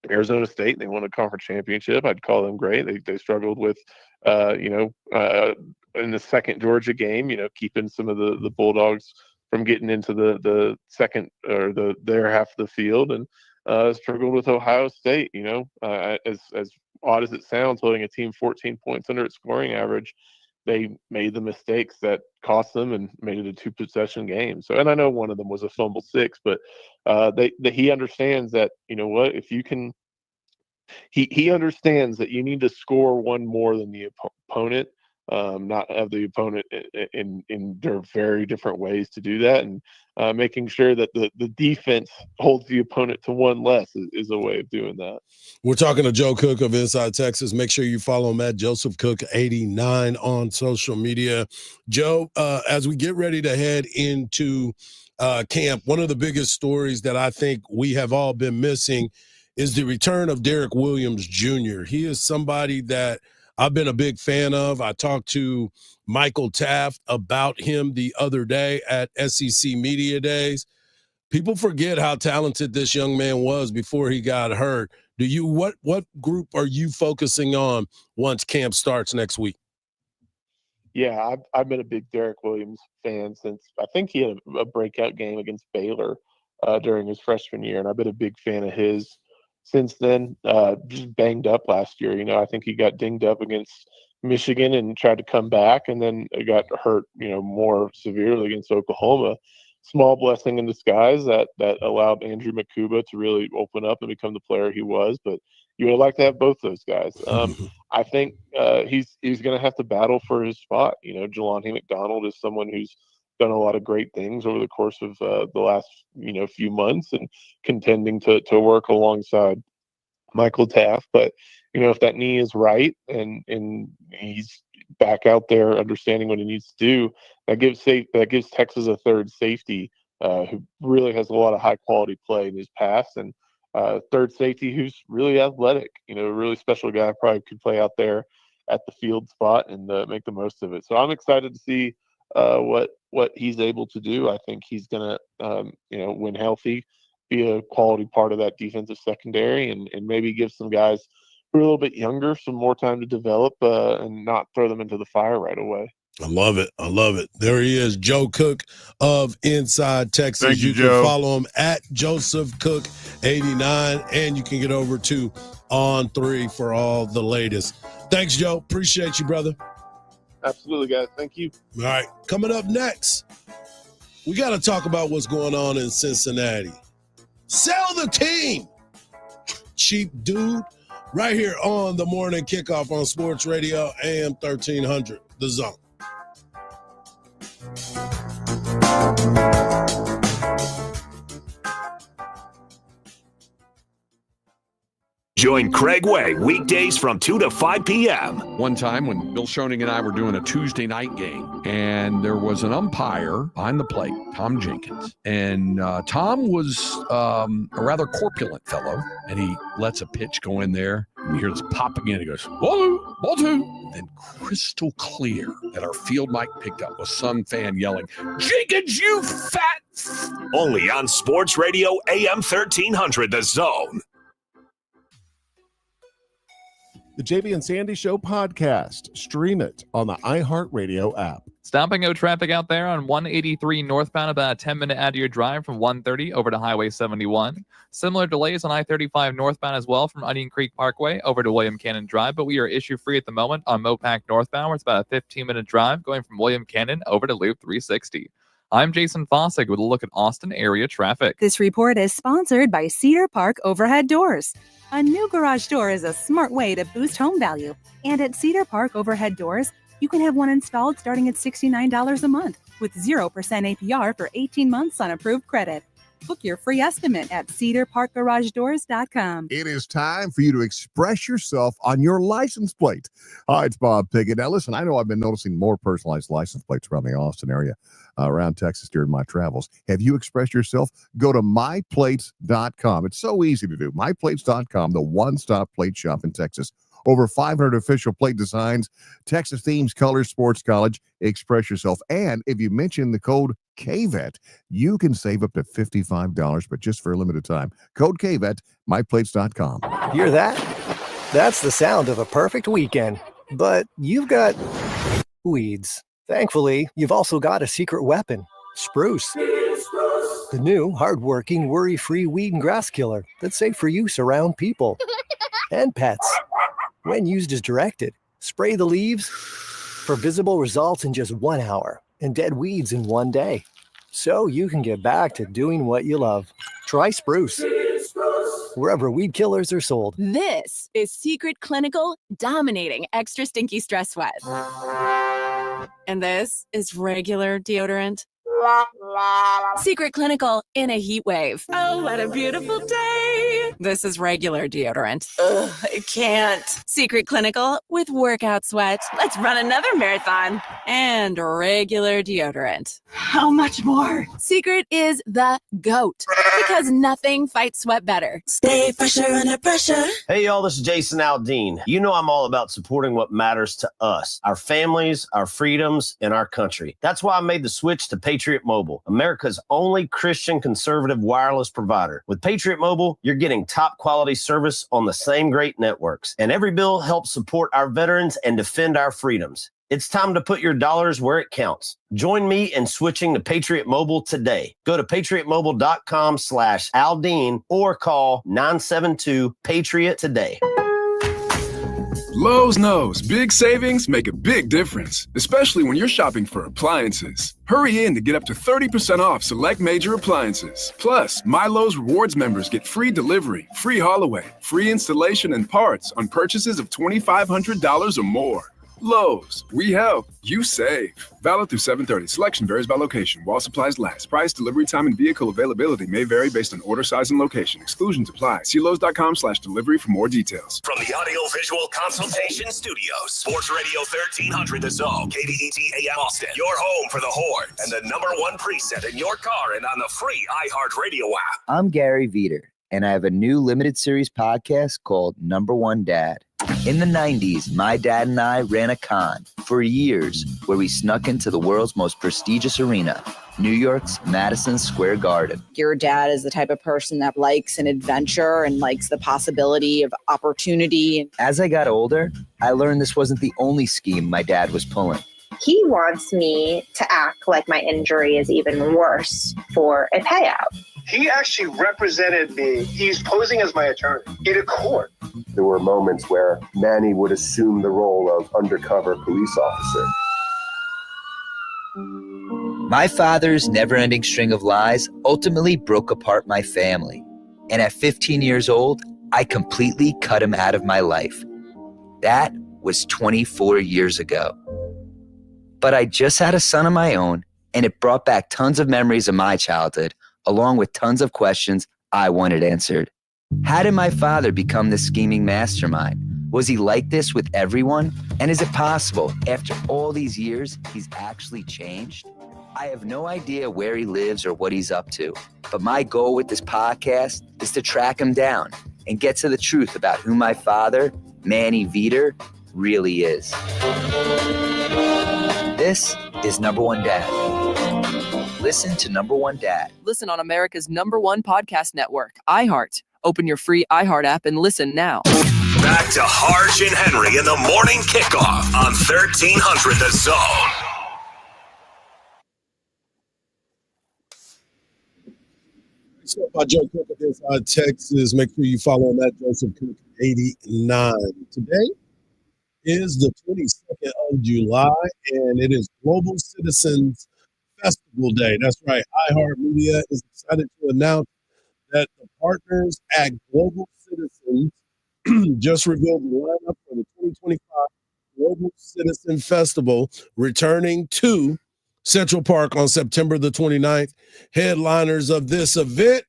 Arizona State. They won a conference championship. I'd call them great. They struggled with, in the second Georgia game, keeping some of the Bulldogs from getting into the second or their half of the field, and struggled with Ohio State. As odd as it sounds, holding a team 14 points under its scoring average, they made the mistakes that cost them and made it a 2-possession game. So, and I know one of them was a fumble 6, but he understands that, if you can, he understands that you need to score one more than the opponent, not have the opponent in their very different ways to do that, and making sure that the defense holds the opponent to one less is a way of doing that. We're talking to Joe Cook of Inside Texas. Make sure you follow him at Joseph Cook 89 on social media. Joe, as we get ready to head into camp, one of the biggest stories that I think we have all been missing is the return of Derek Williams Jr. He is somebody that I've been a big fan of. I talked to Michael Taft about him the other day at SEC Media Days. People forget how talented this young man was before he got hurt. What group are you focusing on once camp starts next week? Yeah, I've been a big Derek Williams fan since I think he had a breakout game against Baylor during his freshman year, and I've been a big fan of his since then. Just banged up last year. I think he got dinged up against Michigan and tried to come back, and then got hurt, more severely against Oklahoma. Small blessing in disguise that allowed Andrew Makuba to really open up and become the player he was. But you would like to have both those guys. I think he's going to have to battle for his spot. Jelani McDonald is someone who's done a lot of great things over the course of the last few months, and contending to work alongside Michael Taft. But if that knee is right and he's back out there understanding what he needs to do, that gives Texas a third safety who really has a lot of high quality play in his past, and third safety who's really athletic, a really special guy, probably could play out there at the field spot and make the most of it. So I'm excited to see what he's able to do. I think he's gonna when healthy, be a quality part of that defensive secondary, and maybe give some guys who are a little bit younger some more time to develop and not throw them into the fire right away. I love it. There he is, Joe Cook of Inside Texas. Thank you, can Joe. follow him at Joseph Cook 89, and you can get over to On3 for all the latest. Thanks, Joe. Appreciate you, brother. Absolutely, guys. Thank you. All right, coming up next, we got to talk about what's going on in Cincinnati. Sell the team, cheap dude, right here on the Morning Kickoff on Sports Radio AM 1300, The Zone. Join Craig Way weekdays from 2 to 5 p.m. One time when Bill Schoening and I were doing a Tuesday night game, and there was an umpire behind the plate, Tom Jenkins. And Tom was a rather corpulent fellow, and he lets a pitch go in there. And you hear this popping in. He goes, ball two. And then crystal clear that our field mic picked up was some fan yelling, Jenkins, you fat. Only on Sports Radio AM 1300, The Zone. The JB and Sandy Show podcast. Stream it on the iHeartRadio app. Stop and go traffic out there on 183 northbound, about a 10-minute out of your drive from 130 over to Highway 71. Similar delays on I-35 northbound as well from Onion Creek Parkway over to William Cannon Drive, but we are issue-free at the moment on Mopac northbound, where it's about a 15-minute drive going from William Cannon over to Loop 360. I'm Jason Fossig with a look at Austin area traffic. This report is sponsored by Cedar Park Overhead Doors. A new garage door is a smart way to boost home value. And at Cedar Park Overhead Doors, you can have one installed starting at $69 a month with 0% APR for 18 months on approved credit. Book your free estimate at cedarparkgaragedoors.com. It is time for you to express yourself on your license plate. Hi, it's Bob Pickett. Now, listen, I know I've been noticing more personalized license plates around the Austin area, around Texas during my travels. Have you expressed yourself? Go to myplates.com. It's so easy to do. Myplates.com, the one-stop plate shop in Texas. Over 500 official plate designs, Texas themes, colors, sports, college. Express yourself. And if you mention the code KVET, you can save up to $55, but just for a limited time. Code KVET, myplates.com. Hear that? That's the sound of a perfect weekend. But you've got weeds. Thankfully, you've also got a secret weapon, Spruce. The new, hardworking, worry-free weed and grass killer that's safe for use around people and pets. When used as directed, spray the leaves for visible results in just 1 hour and dead weeds in 1 day. So you can get back to doing what you love. Try Spruce. Wherever weed killers are sold. This is Secret Clinical Dominating Extra Stinky Stress Sweat. And this is regular deodorant. Secret Clinical in a heat wave. Oh, what a beautiful day. This is regular deodorant. Ugh, I can't. Secret Clinical with workout sweat. Let's run another marathon. And regular deodorant. How much more? Secret is the GOAT because nothing fights sweat better. Stay fresher under pressure. Hey, y'all, this is Jason Aldean. You know I'm all about supporting what matters to us, our families, our freedoms, and our country. That's why I made the switch to Patriot Mobile, America's only Christian conservative wireless provider. With Patriot Mobile, you're getting top quality service on the same great networks, and every bill helps support our veterans and defend our freedoms. It's time to put your dollars where it counts. Join me in switching to Patriot Mobile today. Go to patriotmobile.com/Aldean or call 972-PATRIOT today. Lowe's knows big savings make a big difference, especially when you're shopping for appliances. Hurry in to get up to 30% off select major appliances. Plus, My Lowe's Rewards members get free delivery, free haul away, free installation and parts on purchases of $2,500 or more. Lowe's, we help, you save. Valid through 7/30. Selection varies by location. While supplies last. Price, delivery time, and vehicle availability may vary based on order size and location. Exclusions apply. See Lowes.com/delivery for more details. From the Audio Visual Consultation Studios, Sports Radio 1300 The Zone, KDET AM Austin, your home for the Horde, and the #1 preset in your car and on the free iHeartRadio app. I'm Gary Veter, and I have a new limited series podcast called #1 Dad. In the 90s, my dad and I ran a con for years where we snuck into the world's most prestigious arena, New York's Madison Square Garden. Your dad is the type of person that likes an adventure and likes the possibility of opportunity. As I got older, I learned this wasn't the only scheme my dad was pulling. He wants me to act like my injury is even worse for a payout. He actually represented me. He's posing as my attorney in a court. There were moments where Manny would assume the role of undercover police officer. My father's never-ending string of lies ultimately broke apart my family. And at 15 years old, I completely cut him out of my life. That was 24 years ago. But I just had a son of my own, and it brought back tons of memories of my childhood, along with tons of questions I wanted answered. How did my father become the scheming mastermind? Was he like this with everyone? And is it possible, after all these years, he's actually changed? I have no idea where he lives or what he's up to, but my goal with this podcast is to track him down and get to the truth about who my father, Manny Veter, really is. This is Number One Dad. Listen to Number One Dad. Listen on America's #1 podcast network, iHeart. Open your free iHeart app and listen now. Back to Hardge and Henry in the morning kickoff on 1300 The Zone. So by Joe Cook of Inside Texas. Make sure you follow him at Joseph Cook 89. Today is the 22nd of July, and it is Global Citizens Festival Day. That's right. iHeartMedia is excited to announce that the partners at Global Citizens just revealed the lineup for the 2025 Global Citizen Festival, returning to Central Park on September the 29th. Headliners of this event,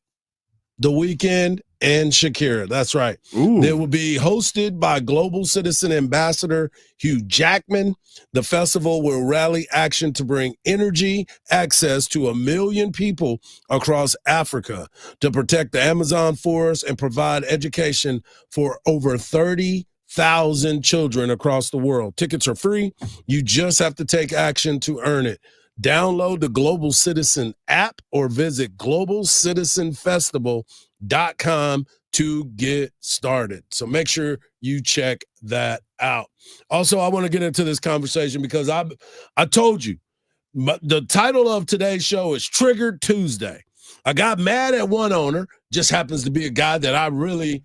The Weeknd and Shakira. That's right. They will be hosted by Global Citizen Ambassador Hugh Jackman. The festival will rally action to bring energy access to 1 million people across Africa, to protect the Amazon forest and provide education for over 30,000 children across the world. Tickets are free. You just have to take action to earn it. Download the Global Citizen app or visit globalcitizenfestival.com to get started. So make sure you check that out. Also, I want to get into this conversation because I told you the title of today's show is Triggered Tuesday. I got mad at one owner, just happens to be a guy that I really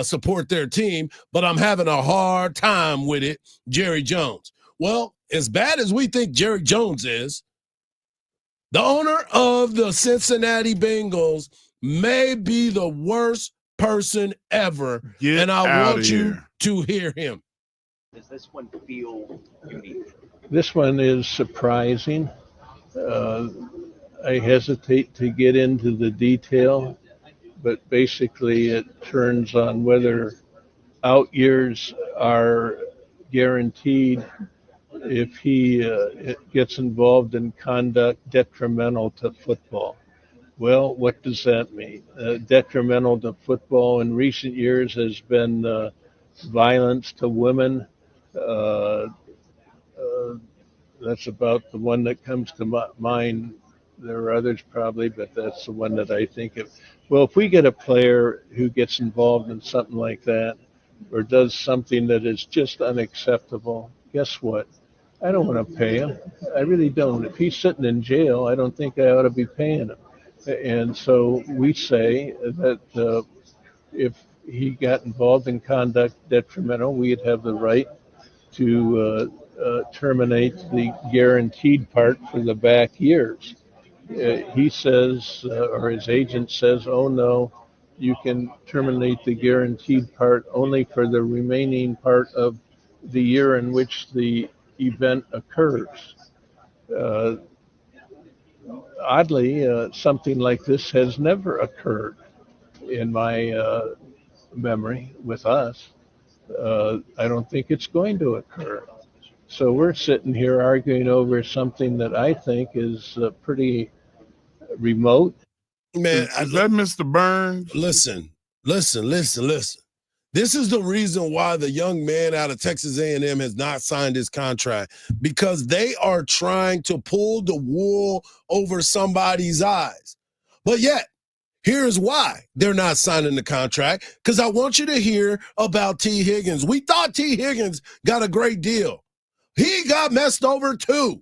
support their team, but I'm having a hard time with it, Jerry Jones. Well, as bad as we think Jerry Jones is, the owner of the Cincinnati Bengals may be the worst person ever, and I want you to hear him. Does this one feel unique? This one is surprising. I hesitate to get into the detail, but basically it turns on whether out years are guaranteed if he gets involved in conduct detrimental to football. Well, what does that mean? Detrimental to football in recent years has been violence to women. That's about the one that comes to mind. There are others probably, but that's the one that I think of. Well, if we get a player who gets involved in something like that or does something that is just unacceptable, guess what? I don't want to pay him. I really don't. If he's sitting in jail, I don't think I ought to be paying him. And so we say that if he got involved in conduct detrimental, we'd have the right to terminate the guaranteed part for the back years. He says, or his agent says, oh no, you can terminate the guaranteed part only for the remaining part of the year in which the event occurs. Oddly, something like this has never occurred in my memory with us. I don't think it's going to occur. So we're sitting here arguing over something that I think is pretty remote. Man, is that Mr. Burns? Listen. This is the reason why the young man out of Texas A&M has not signed his contract, because they are trying to pull the wool over somebody's eyes. But yet, here's why they're not signing the contract, because I want you to hear about T. Higgins. We thought T. Higgins got a great deal. He got messed over too.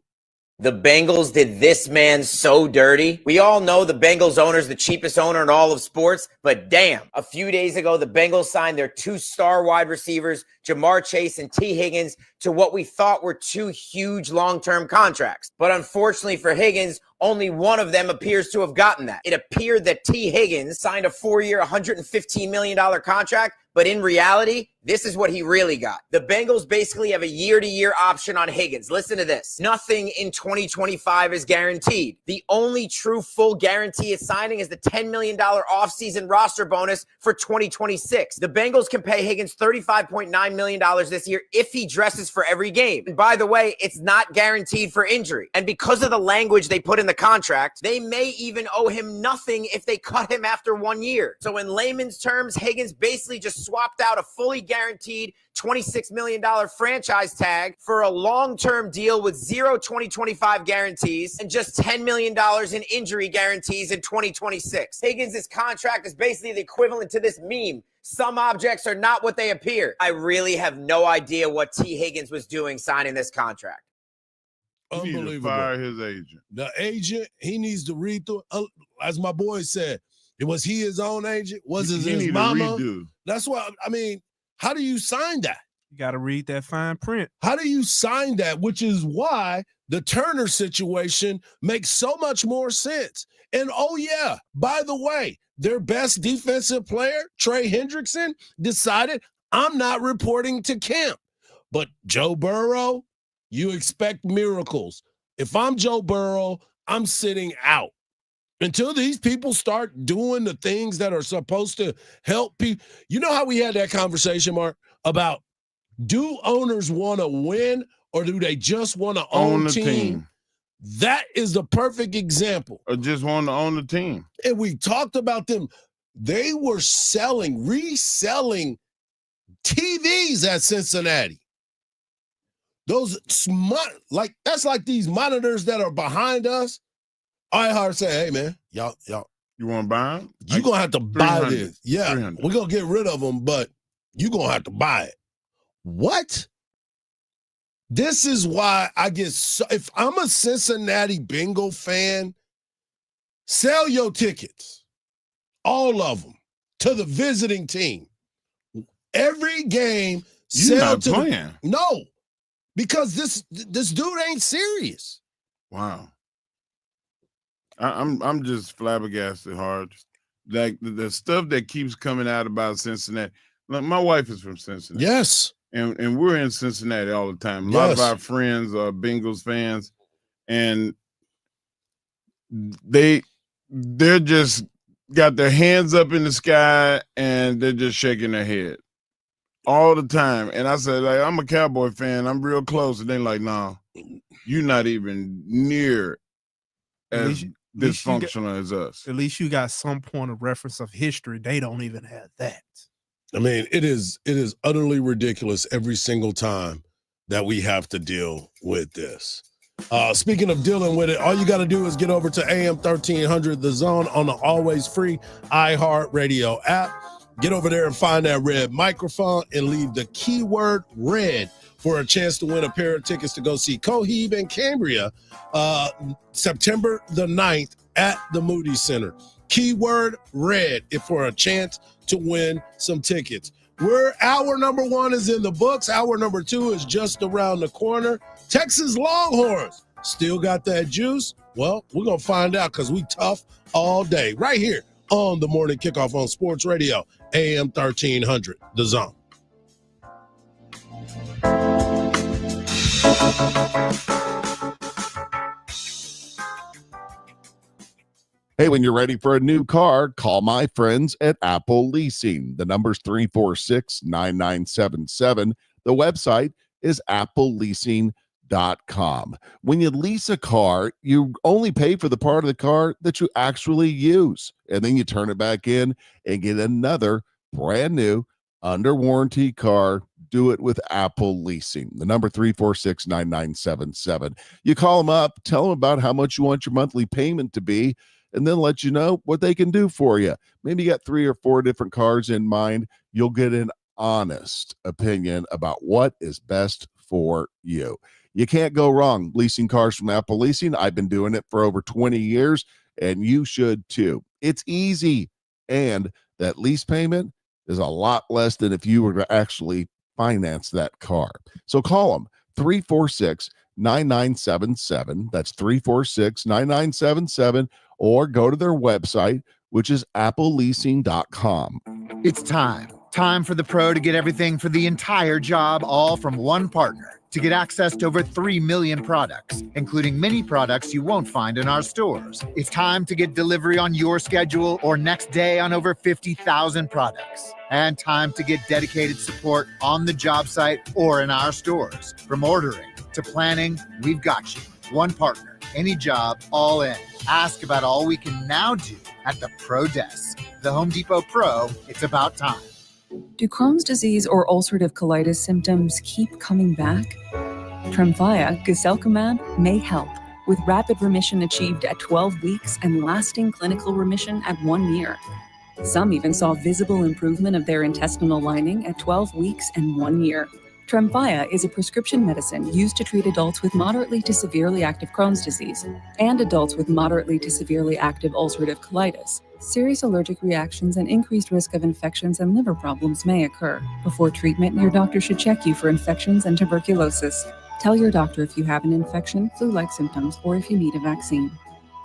The Bengals did this man so dirty. We all know the Bengals owner is the cheapest owner in all of sports, but damn, a few days ago, the Bengals signed their 2-star wide receivers, Jamar Chase and T. Higgins, to what we thought were 2 huge long-term contracts. But unfortunately for Higgins, only one of them appears to have gotten that. It appeared that T. Higgins signed a 4-year, $115 million contract, but in reality, This is what he really got. The Bengals basically have a year-to-year option on Higgins. Listen to this. Nothing in 2025 is guaranteed. The only true full guarantee of signing is the $10 million offseason roster bonus for 2026. The Bengals can pay Higgins $35.9 million this year if he dresses for every game. And by the way, it's not guaranteed for injury. And because of the language they put in the contract, they may even owe him nothing if they cut him after 1 year. So in layman's terms, Higgins basically just swapped out a fully guaranteed $26 million franchise tag for a long-term deal with zero 2025 guarantees and just $10 million in injury guarantees in 2026. Higgins' contract is basically the equivalent to this meme. Some objects are not what they appear. I really have no idea what T. Higgins was doing signing this contract. Unbelievable. He needs to fire his agent. The agent, he needs to read through. As my boy said, was he his own agent? Was it his mama? That's why, I mean, how do you sign that? You got to read that fine print. How do you sign that? Which is why the Turner situation makes so much more sense. And oh yeah, by the way, their best defensive player, Trey Hendrickson, decided, I'm not reporting to camp. But Joe Burrow, you expect miracles. If I'm Joe Burrow, I'm sitting out until these people start doing the things that are supposed to help people. You know how we had that conversation, Mark, about do owners want to win or do they just want to own the team? That is the perfect example. Or just want to own the team. And we talked about them. They were reselling TVs at Cincinnati. Those smart, that's like these monitors that are behind us. iHeart say, hey, man, y'all. You want to buy them? You're going to have to buy this. Yeah, we're going to get rid of them, but you're going to have to buy it. What? This is why I get so, if I'm a Cincinnati Bengal fan, sell your tickets, all of them, to the visiting team. Every game, sell to playing. No, because this dude ain't serious. Wow. I'm just flabbergasted, Hard. Like the stuff that keeps coming out about Cincinnati. Like, my wife is from Cincinnati. Yes. And we're in Cincinnati all the time. A lot of our friends are Bengals fans, and they're just got their hands up in the sky and they're just shaking their head all the time. And I said, like, I'm a Cowboy fan. I'm real close. And they're like, no, you're not even near as dysfunctional as us. At least you got some point of reference of history. They don't even have that. I mean, it is utterly ridiculous every single time that we have to deal with this. Speaking of dealing with it, all you got to do is get over to AM 1300 The Zone on the always free iHeart Radio app. Get over there and find that red microphone and leave the keyword red for a chance to win a pair of tickets to go see Coheb and Cambria September the 9th at the Moody Center. Keyword red if for a chance to win some tickets. Hour number 1 is in the books. Hour number 2 is just around the corner. Texas Longhorns still got that juice? Well, we're going to find out because we tough all day right here on the Morning Kickoff on Sports Radio, AM 1300, The Zone. Hey, when you're ready for a new car, call my friends at Apple Leasing. The number's 346-9977. The website is appleleasing.com. When you lease a car, you only pay for the part of the car that you actually use. And then you turn it back in and get another brand new under warranty car. Do it with Apple Leasing. The number 346-9977. You call them up, tell them about how much you want your monthly payment to be, and then let you know what they can do for you. Maybe you got 3 or 4 different cars in mind. You'll get an honest opinion about what is best for you. You can't go wrong leasing cars from Apple Leasing. I've been doing it for over 20 years, and you should too. It's easy, and that lease payment is a lot less than if you were to actually finance that car. So call them, 346-9977. That's 346-9977. Or go to their website, which is appleleasing.com. It's time Time for the pro to get everything for the entire job, all from one partner. To get access to over 3 million products, including many products you won't find in our stores. It's time to get delivery on your schedule or next day on over 50,000 products. And time to get dedicated support on the job site or in our stores. From ordering to planning, we've got you. One partner, any job, all in. Ask about all we can now do at the Pro Desk. The Home Depot Pro, it's about time. Do Crohn's disease or ulcerative colitis symptoms keep coming back? Tremfya, guselkumab, may help, with rapid remission achieved at 12 weeks and lasting clinical remission at 1 year. Some even saw visible improvement of their intestinal lining at 12 weeks and 1 year. Tremfya is a prescription medicine used to treat adults with moderately to severely active Crohn's disease and adults with moderately to severely active ulcerative colitis. Serious allergic reactions and increased risk of infections and liver problems may occur. Before treatment, your doctor should check you for infections and tuberculosis. Tell your doctor if you have an infection, flu-like symptoms, or if you need a vaccine.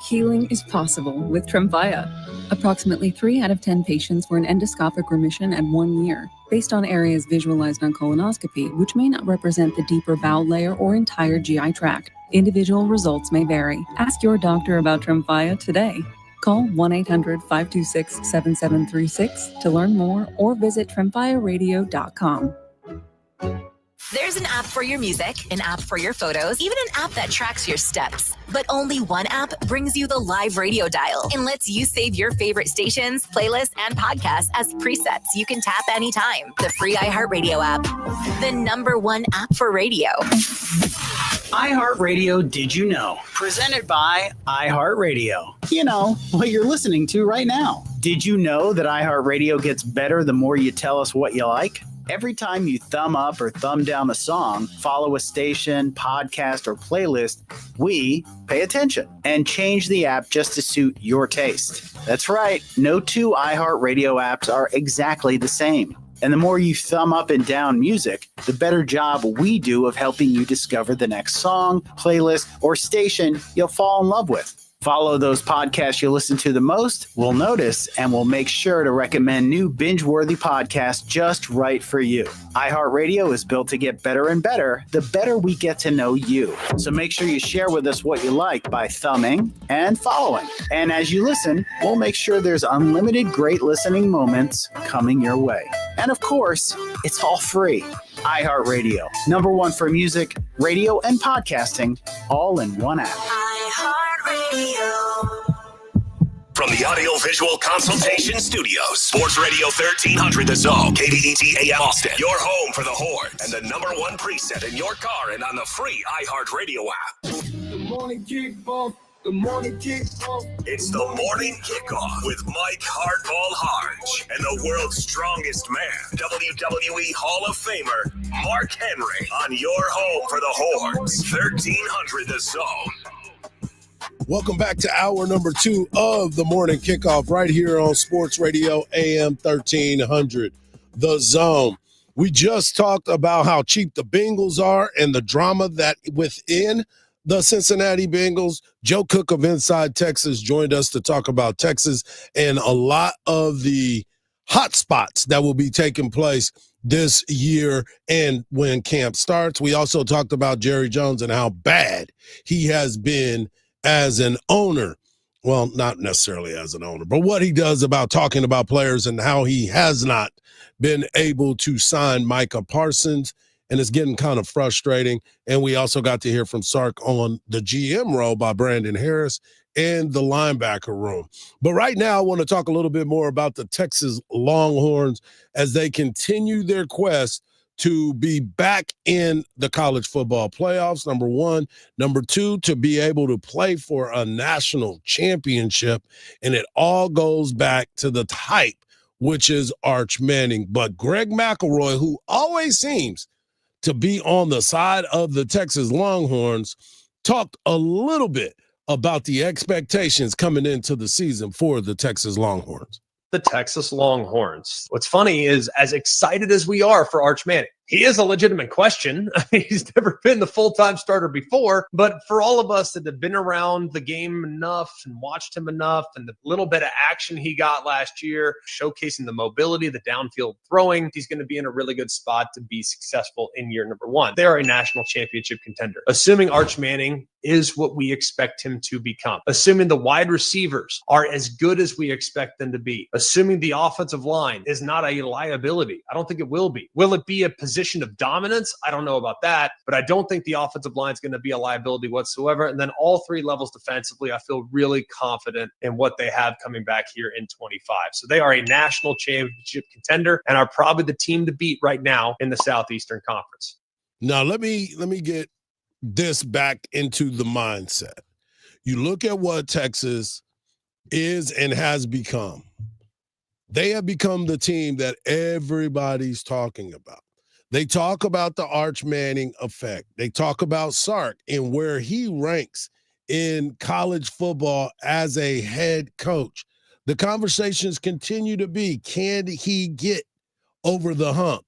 Healing is possible with Tremfya. Approximately 3 out of 10 patients were in endoscopic remission at 1 year, based on areas visualized on colonoscopy, which may not represent the deeper bowel layer or entire GI tract. Individual results may vary. Ask your doctor about Tremfya today. Call 1-800-526-7736 to learn more or visit tremfyaradio.com. There's an app for your music, an app for your photos, even an app that tracks your steps. But only one app brings you the live radio dial and lets you save your favorite stations, playlists, and podcasts as presets you can tap anytime. The free iHeartRadio app, the #1 app for radio. iHeartRadio Did You Know? Presented by iHeartRadio. You know, what you're listening to right now. Did you know that iHeartRadio gets better the more you tell us what you like? Every time you thumb up or thumb down a song, follow a station, podcast, or playlist, we pay attention and change the app just to suit your taste. That's right. No 2 iHeartRadio apps are exactly the same. And the more you thumb up and down music, the better job we do of helping you discover the next song, playlist, or station you'll fall in love with. Follow those podcasts you listen to the most, we'll notice, and we'll make sure to recommend new binge-worthy podcasts just right for you. iHeartRadio is built to get better and better the better we get to know you. So make sure you share with us what you like by thumbing and following. And as you listen, we'll make sure there's unlimited great listening moments coming your way. And of course, it's all free. iHeartRadio, #1 for music, radio, and podcasting, all in one app. From the Audio-Visual Consultation Studios, Sports Radio 1300 The Zone, KBET AM Austin, your home for the Horde, and the #1 preset in your car and on the free iHeartRadio app. The morning kickoff. The morning kickoff. It's the morning kickoff with Mike Hardball Hardge and the world's strongest man, WWE Hall of Famer Mark Henry, on your home for the Hordes, 1300 The Zone. Welcome back to hour number 2 of the morning kickoff right here on Sports Radio AM 1300, The Zone. We just talked about how cheap the Bengals are and the drama that within the Cincinnati Bengals. Joe Cook of Inside Texas joined us to talk about Texas and a lot of the hot spots that will be taking place this year and when camp starts. We also talked about Jerry Jones and how bad he has been as an owner. Well, not necessarily as an owner, but what he does about talking about players and how he has not been able to sign Micah Parsons, and it's getting kind of frustrating. And we also got to hear from Sark on the GM role by Brandon Harris and the linebacker room. But right now, I want to talk a little bit more about the Texas Longhorns as they continue their quest to be back in the college football playoffs, #1. #2, to be able to play for a national championship. And it all goes back to the type, which is Arch Manning. But Greg McElroy, who always seems to be on the side of the Texas Longhorns, talked a little bit about the expectations coming into the season for the Texas Longhorns. The Texas Longhorns. What's funny is, as excited as we are for Arch Manning, he is a legitimate question. He's never been the full-time starter before, but for all of us that have been around the game enough and watched him enough and the little bit of action he got last year, showcasing the mobility, the downfield throwing, he's going to be in a really good spot to be successful in year number one. They are a national championship contender. Assuming Arch Manning is what we expect him to become. Assuming the wide receivers are as good as we expect them to be. Assuming the offensive line is not a liability. I don't think it will be. Will it be a position of dominance? I don't know about that, but I don't think the offensive line is going to be a liability whatsoever. And then all three levels defensively, I feel really confident in what they have coming back here in 25. So they are a national championship contender and are probably the team to beat right now in the Southeastern Conference. Now, let me get this back into the mindset. You look at what Texas is and has become. They have become the team that everybody's talking about. They talk about the Arch Manning effect. They talk about Sark and where he ranks in college football as a head coach. The conversations continue to be, can he get over the hump?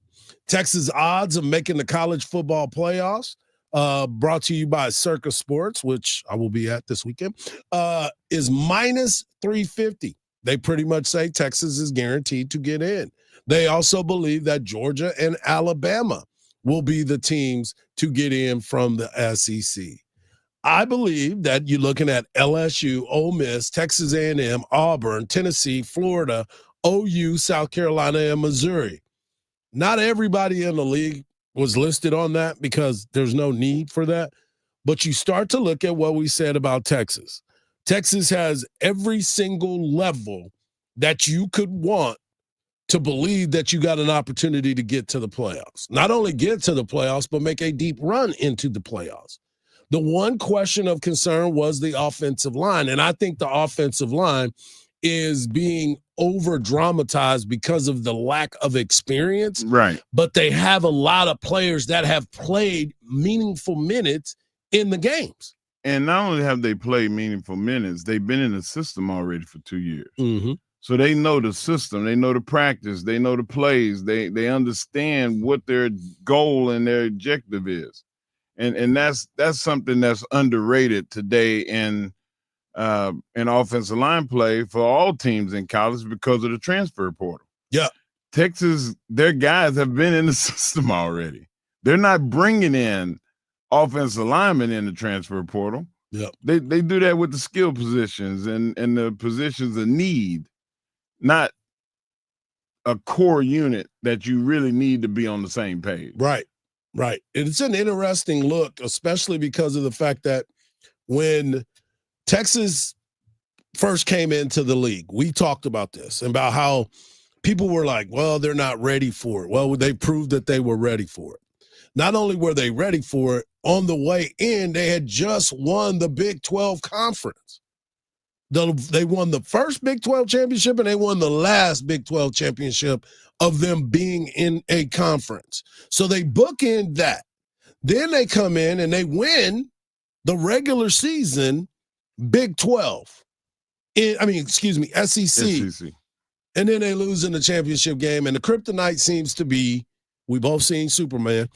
Texas odds of making the college football playoffs, brought to you by Circa Sports, which I will be at this weekend, is minus 350. They pretty much say Texas is guaranteed to get in. They also believe that Georgia and Alabama will be the teams to get in from the SEC. I believe that you're looking at LSU, Ole Miss, Texas A&M, Auburn, Tennessee, Florida, OU, South Carolina, and Missouri. Not everybody in the league was listed on that because there's no need for that. But you start to look at what we said about Texas. Texas has every single level that you could want to believe that you got an opportunity to get to the playoffs. Not only get to the playoffs, but make a deep run into the playoffs. The one question of concern was the offensive line. And I think the offensive line is being over-dramatized because of the lack of experience. Right. But they have a lot of players that have played meaningful minutes in the games. And not only have they played meaningful minutes, they've been in the system already for 2 years. Mm-hmm. So they know the system, they know the practice, they know the plays, they understand what their goal and their objective is. And that's something that's underrated today in offensive line play for all teams in college because of the transfer portal. Yeah. Texas, their guys have been in the system already. They're not bringing in offensive linemen in the transfer portal. Yeah. They do that with the skill positions and the positions of need, not a core unit that you really need to be on the same page. Right. Right. It's an interesting look, especially because of the fact that when Texas first came into the league, we talked about this, about how people were like, well, they're not ready for it. Well, they proved that they were ready for it. Not only were they ready for it, on the way in, they had just won the Big 12 conference. They won the first Big 12 championship and they won the last Big 12 championship of them being in a conference. So they bookend that. Then they come in and they win the regular season Big 12. SEC. And then they lose in the championship game. And the kryptonite seems to be, we both seen Superman,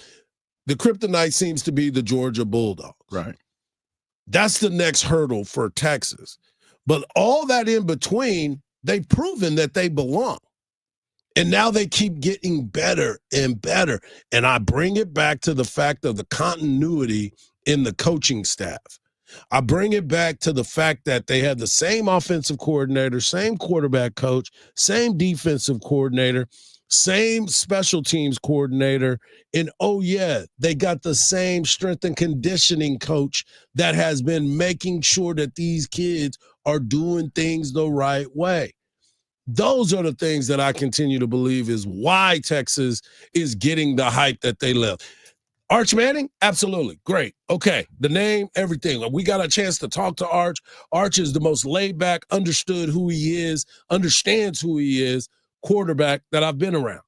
the kryptonite seems to be the Georgia Bulldogs. Right. That's the next hurdle for Texas. But all that in between, they've proven that they belong. And now they keep getting better and better. And I bring it back to the fact of the continuity in the coaching staff. I bring it back to the fact that they had the same offensive coordinator, same quarterback coach, same defensive coordinator, same special teams coordinator. And, oh, yeah, they got the same strength and conditioning coach that has been making sure that these kids are doing things the right way. Those are the things that I continue to believe is why Texas is getting the hype that they left. Arch Manning? Absolutely. Great. Okay. The name, everything. We got a chance to talk to Arch. Arch is the most laid back, understood who he is, understands who he is, quarterback that I've been around.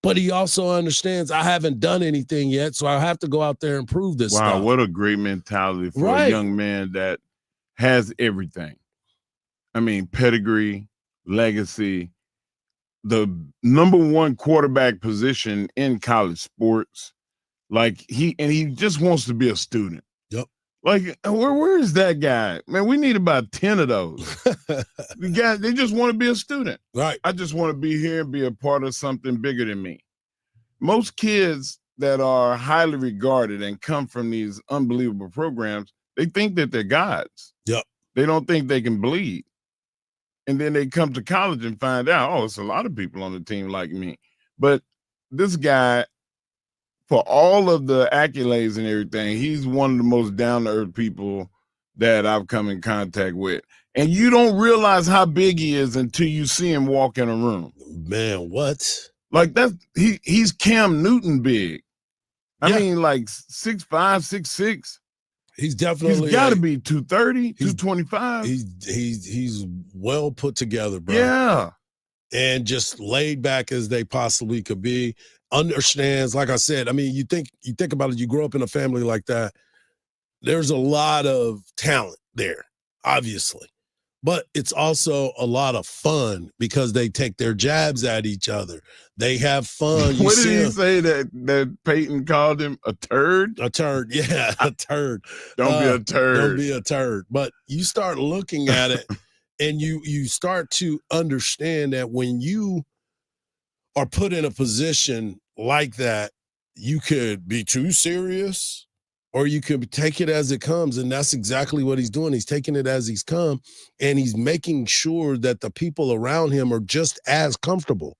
But he also understands I haven't done anything yet, so I have to go out there and prove this stuff. Wow, what a great mentality for a young man that has everything. I mean, pedigree, legacy, the number one quarterback position in college sports. Like he just wants to be a student. Yep. Like where is that guy? Man, we need about 10 of those. The guys, they just want to be a student. Right. I just want to be here and be a part of something bigger than me. Most kids that are highly regarded and come from these unbelievable programs, they think that they're gods. Yep. They don't think they can bleed. And then they come to college and find out, oh, it's a lot of people on the team like me. But this guy, for all of the accolades and everything, he's one of the most down-to-earth people that I've come in contact with. And you don't realize how big he is until you see him walk in a room. Man, what? Like he's Cam Newton big. I mean, like 6'5", 6'6". He's definitely He's got to be 230, 225. He's well put together, bro. Yeah. And just laid back as they possibly could be. Understands, like I said, I mean, you think about it, you grow up in a family like that, there's a lot of talent there, obviously. But it's also a lot of fun because they take their jabs at each other. They have fun. What did he say that Peyton called him? A turd? A turd, yeah, a turd. Don't be a turd. Don't be a turd. But you start looking at it and you start to understand that when you are put in a position like that, you could be too serious or you could take it as it comes. And that's exactly what he's doing. He's taking it as he's come, and he's making sure that the people around him are just as comfortable,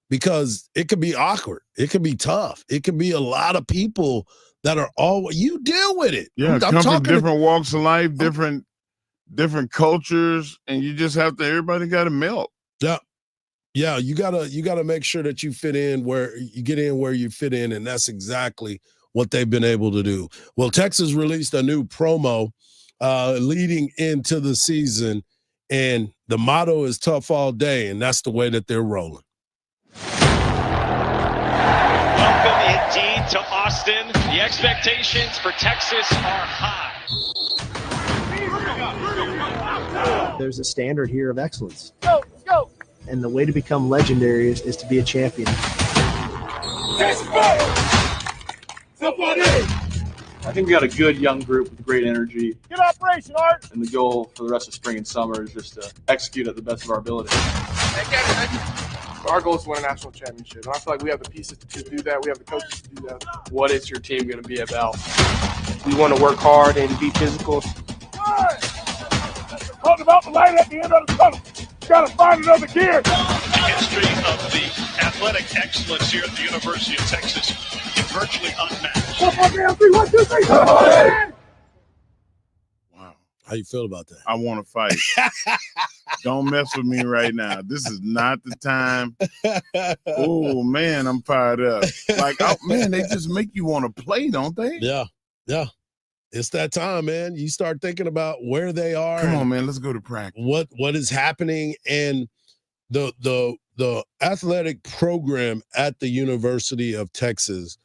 because it could be awkward. It could be tough. It could be a lot of people that are you deal with it. Yeah, I'm come from talking different walks of life, different cultures, and you just have to, everybody got to melt. Yeah. Yeah, you gotta make sure that you fit in where you get in where you fit in, and that's exactly what they've been able to do. Well, Texas released a new promo leading into the season, and the motto is tough all day, and that's the way that they're rolling. Welcome indeed to Austin. The expectations for Texas are high. There's a standard here of excellence. Go, let's go. And the way to become legendary is to be a champion. I think we got a good young group with great energy. Good operation, Art. And the goal for the rest of spring and summer is just to execute at the best of our ability. Our goal is to win a national championship. And I feel like we have the pieces to do that. We have the coaches to do that. What is your team going to be about? We want to work hard and be physical. Talking about the light at the end of the tunnel. Got to find another gear. The history of the athletic excellence here at the University of Texas is virtually unmatched. 1, 2, 3. Wow. How you feel about that? I want to fight. Don't mess with me right now. This is not the time. Oh, man, I'm fired up. Like, man, they just make you want to play, don't they? Yeah, yeah. It's that time, man. You start thinking about where they are. Come on, man. Let's go to practice. What is happening, and the athletic program at the University of Texas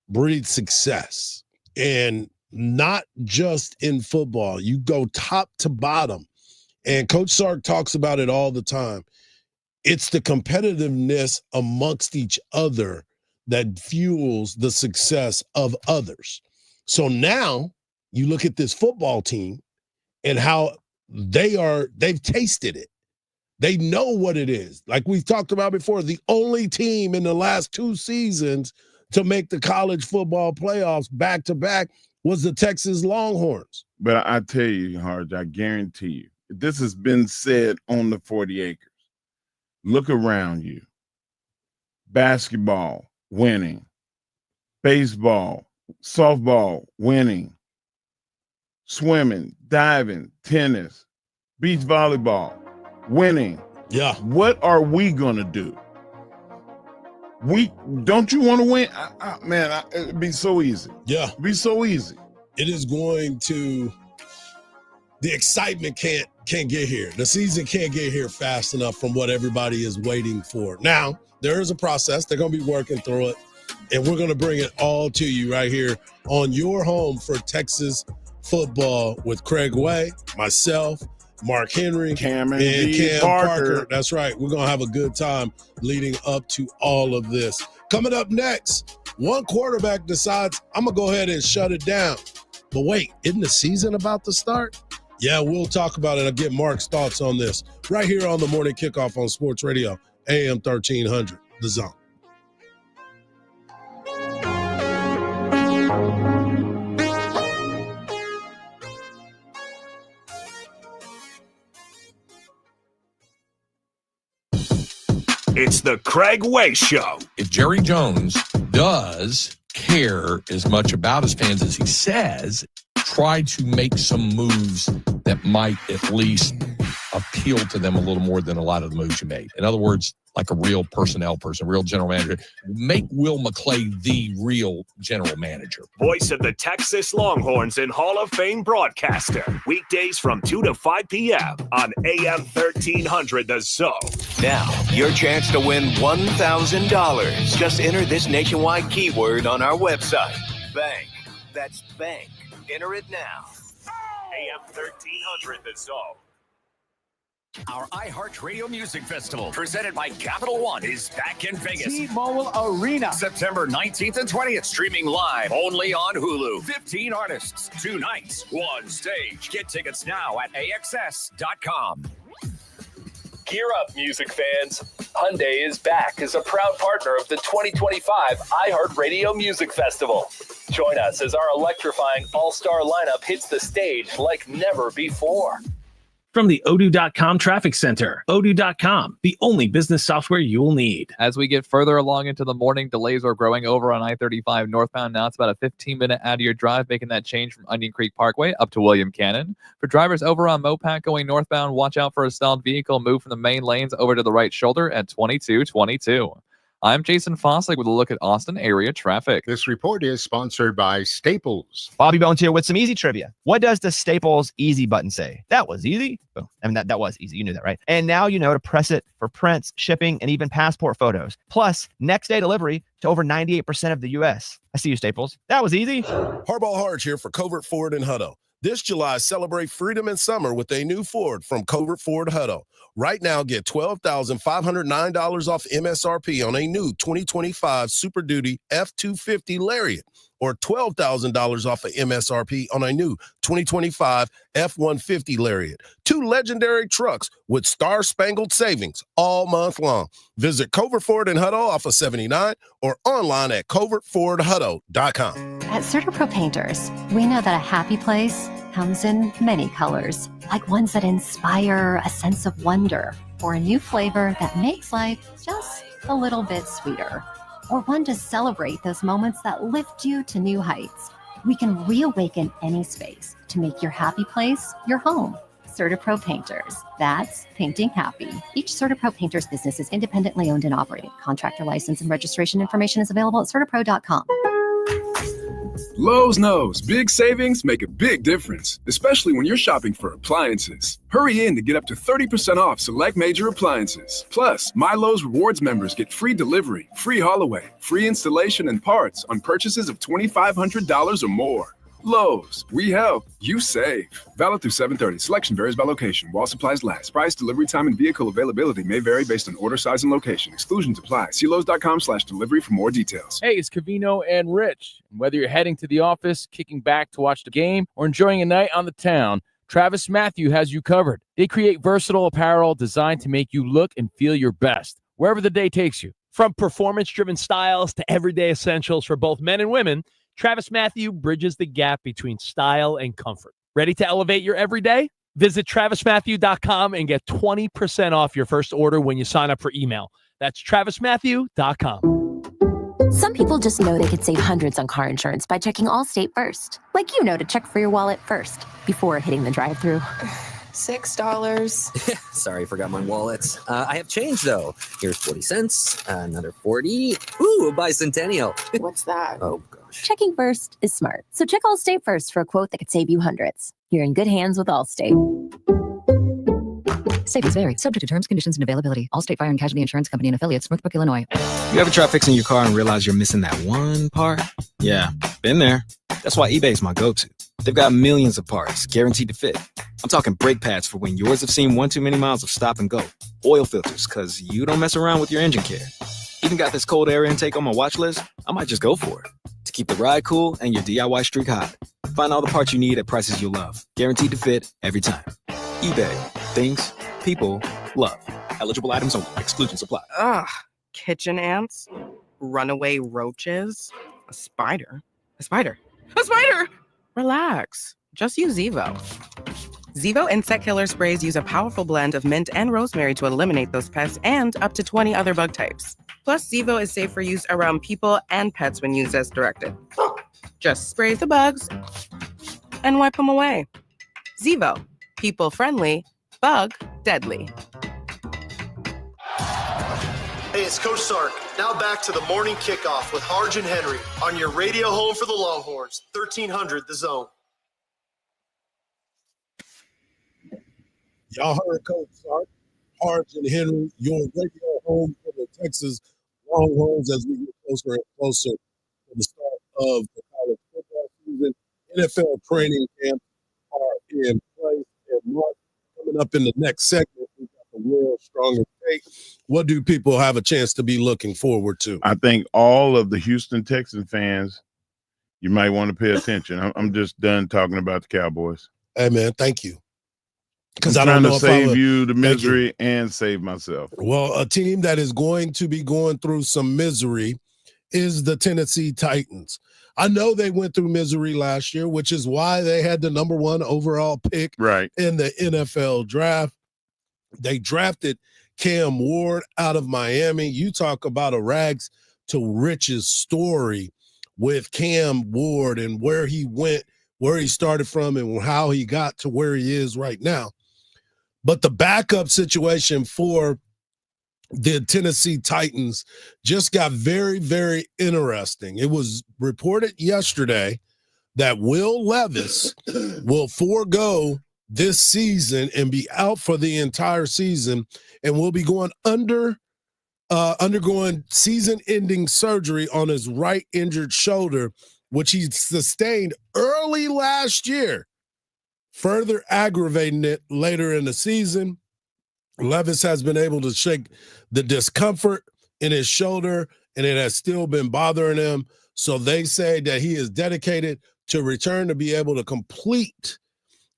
breeds success, and not just in football. You go top to bottom, and Coach Sark talks about it all the time. It's the competitiveness amongst each other that fuels the success of others. So now you look at this football team and how they've tasted it. They know what it is. Like we've talked about before, the only team in the last 2 seasons to make the college football playoffs back-to-back was the Texas Longhorns. But I tell you, Hardge, I guarantee you, this has been said on the 40 acres. Look around you. Basketball, winning. Baseball, softball, winning. Swimming, diving, tennis, beach volleyball, winning. Yeah. What are we going to do? Don't you want to win? Man, it'd be so easy. Yeah. It'd be so easy. It is going to, the excitement can't get here. The season can't get here fast enough from what everybody is waiting for. Now, there is a process. They're going to be working through it, and we're going to bring it all to you right here on your home for Texas football with Craig Way, myself, Mark Henry, Cam and Cam Parker. Parker. That's right. We're going to have a good time leading up to all of this. Coming up next, one quarterback decides, I'm going to go ahead and shut it down. But wait, isn't the season about to start? Yeah, we'll talk about it. I'll get Mark's thoughts on this right here on the Morning Kickoff on Sports Radio, AM 1300, The Zone. It's the Craig Way Show. If Jerry Jones does care as much about his fans as he says, try to make some moves that might at least appeal to them a little more than a lot of the moves you made. In other words, like a real personnel person, real general manager. Make Will McClay the real general manager. Voice of the Texas Longhorns and Hall of Fame broadcaster. Weekdays from 2 to 5 p.m. on AM 1300 The Zone. Now, your chance to win $1,000. Just enter this nationwide keyword on our website. Bank. That's bank. Enter it now. AM 1300 The Zone. Our iHeartRadio Music Festival, presented by Capital One, is back in Vegas. T-Mobile Arena. September 19th and 20th, streaming live only on Hulu. 15 artists, 2 nights, 1 stage. Get tickets now at AXS.com. Gear up, music fans. Hyundai is back as a proud partner of the 2025 iHeartRadio Music Festival. Join us as our electrifying all-star lineup hits the stage like never before. From the Odoo.com Traffic Center, Odoo.com, the only business software you will need. As we get further along into the morning, delays are growing over on I-35 northbound. Now it's about a 15-minute out of your drive, making that change from Onion Creek Parkway up to William Cannon. For drivers over on Mopac going northbound, watch out for a stalled vehicle. Move from the main lanes over to the right shoulder at 2222. I'm Jason Fosslick with a look at Austin area traffic. This report is sponsored by Staples. Bobby Bones here with some easy trivia. What does the Staples easy button say? That was easy. Oh, I mean, that was easy. You knew that, right? And now you know to press it for prints, shipping, and even passport photos. Plus, next day delivery to over 98% of the U.S. I see you, Staples. That was easy. Hardball Hardge here for Covert Ford and Hutto. This July, celebrate freedom in summer with a new Ford from Covert Ford Hutto. Right now, get $12,509 off MSRP on a new 2025 Super Duty F-250 Lariat, or $12,000 off of MSRP on a new 2025 F-150 Lariat. 2 legendary trucks with star-spangled savings all month long. Visit Covert Ford and Hutto off of 79 or online at covertfordhutto.com. At CertaPro Painters, we know that a happy place comes in many colors, like ones that inspire a sense of wonder, or a new flavor that makes life just a little bit sweeter, or one to celebrate those moments that lift you to new heights. We can reawaken any space to make your happy place your home. CertaPro Painters. That's painting happy. Each CertaPro Painters business is independently owned and operated. Contractor license and registration information is available at CertaPro.com. Lowe's knows big savings make a big difference, especially when you're shopping for appliances. Hurry in to get up to 30% off select major appliances. Plus, My Lowe's Rewards members get free delivery, free haul away, free installation and parts on purchases of $2,500 or more. Lowe's, we help, you save. Valid through 7/30. Selection varies by location. While supplies last. Price, delivery time, and vehicle availability may vary based on order size and location. Exclusions apply. See Lowe's.com/delivery for more details. Hey, it's Covino and Rich. Whether you're heading to the office, kicking back to watch the game, or enjoying a night on the town, Travis Matthew has you covered. They create versatile apparel designed to make you look and feel your best, wherever the day takes you. From performance-driven styles to everyday essentials for both men and women, Travis Matthew bridges the gap between style and comfort. Ready to elevate your everyday? Visit TravisMatthew.com and get 20% off your first order when you sign up for email. That's TravisMatthew.com. Some people just know they could save hundreds on car insurance by checking Allstate first. Like you know to check for your wallet first before hitting the drive-thru. $6. Sorry, forgot my wallet. I have change, though. Here's 40 cents, another 40. Ooh, a bicentennial. What's that? Oh, gosh. Checking first is smart. So check Allstate first for a quote that could save you hundreds. You're in good hands with Allstate. Savings vary. Subject to terms, conditions, and availability. Allstate Fire and Casualty Insurance Company and Affiliates, Northbrook, Illinois. You ever try fixing your car and realize you're missing that one part? Yeah, been there. That's why eBay's my go-to. They've got millions of parts, guaranteed to fit. I'm talking brake pads for when yours have seen one too many miles of stop and go. Oil filters, because you don't mess around with your engine care. Even got this cold air intake on my watch list. I might just go for it. To keep the ride cool and your DIY streak hot. Find all the parts you need at prices you'll love. Guaranteed to fit every time. eBay. Things people love. Eligible items only. Exclusions apply. Ugh. Kitchen ants. Runaway roaches. A spider. A spider. A spider! Relax. Just use Zevo. Zevo insect killer sprays use a powerful blend of mint and rosemary to eliminate those pests and up to 20 other bug types. Plus, Zevo is safe for use around people and pets when used as directed. Just spray the bugs and wipe them away. Zevo. People friendly. Bug deadly. Hey, it's Coach Sark. Now back to the morning kickoff with Hardge and Henry on your radio home for the Longhorns, 1300 The Zone. Y'all heard Coach Sark, Hardge and Henry, your radio home for the Texas Longhorns as we get closer and closer to the start of the college football season. NFL training camps are in place. And Mark, coming up in the next segment, we've got the world's strongest state. What do people have a chance to be looking forward to? I think all of the Houston Texan fans, you might want to pay attention. I'm just done talking about the Cowboys. Hey, man, thank you. Because I'm trying to save you the misery and save myself. Well, a team that is going to be going through some misery is the Tennessee Titans. I know they went through misery last year, which is why they had the number 1 overall pick in the NFL draft. They drafted Cam Ward out of Miami. You talk about a rags to riches story with Cam Ward and where he went, where he started from, and how he got to where he is right now. But the backup situation for the Tennessee Titans just got very, very interesting. It was reported yesterday that Will Levis will forego this season and be out for the entire season and will be going undergoing season-ending surgery on his right injured shoulder, which he sustained early last year, further aggravating it later in the season. Levis has been able to shake the discomfort in his shoulder, and it has still been bothering him. So they say that he is dedicated to return to be able to complete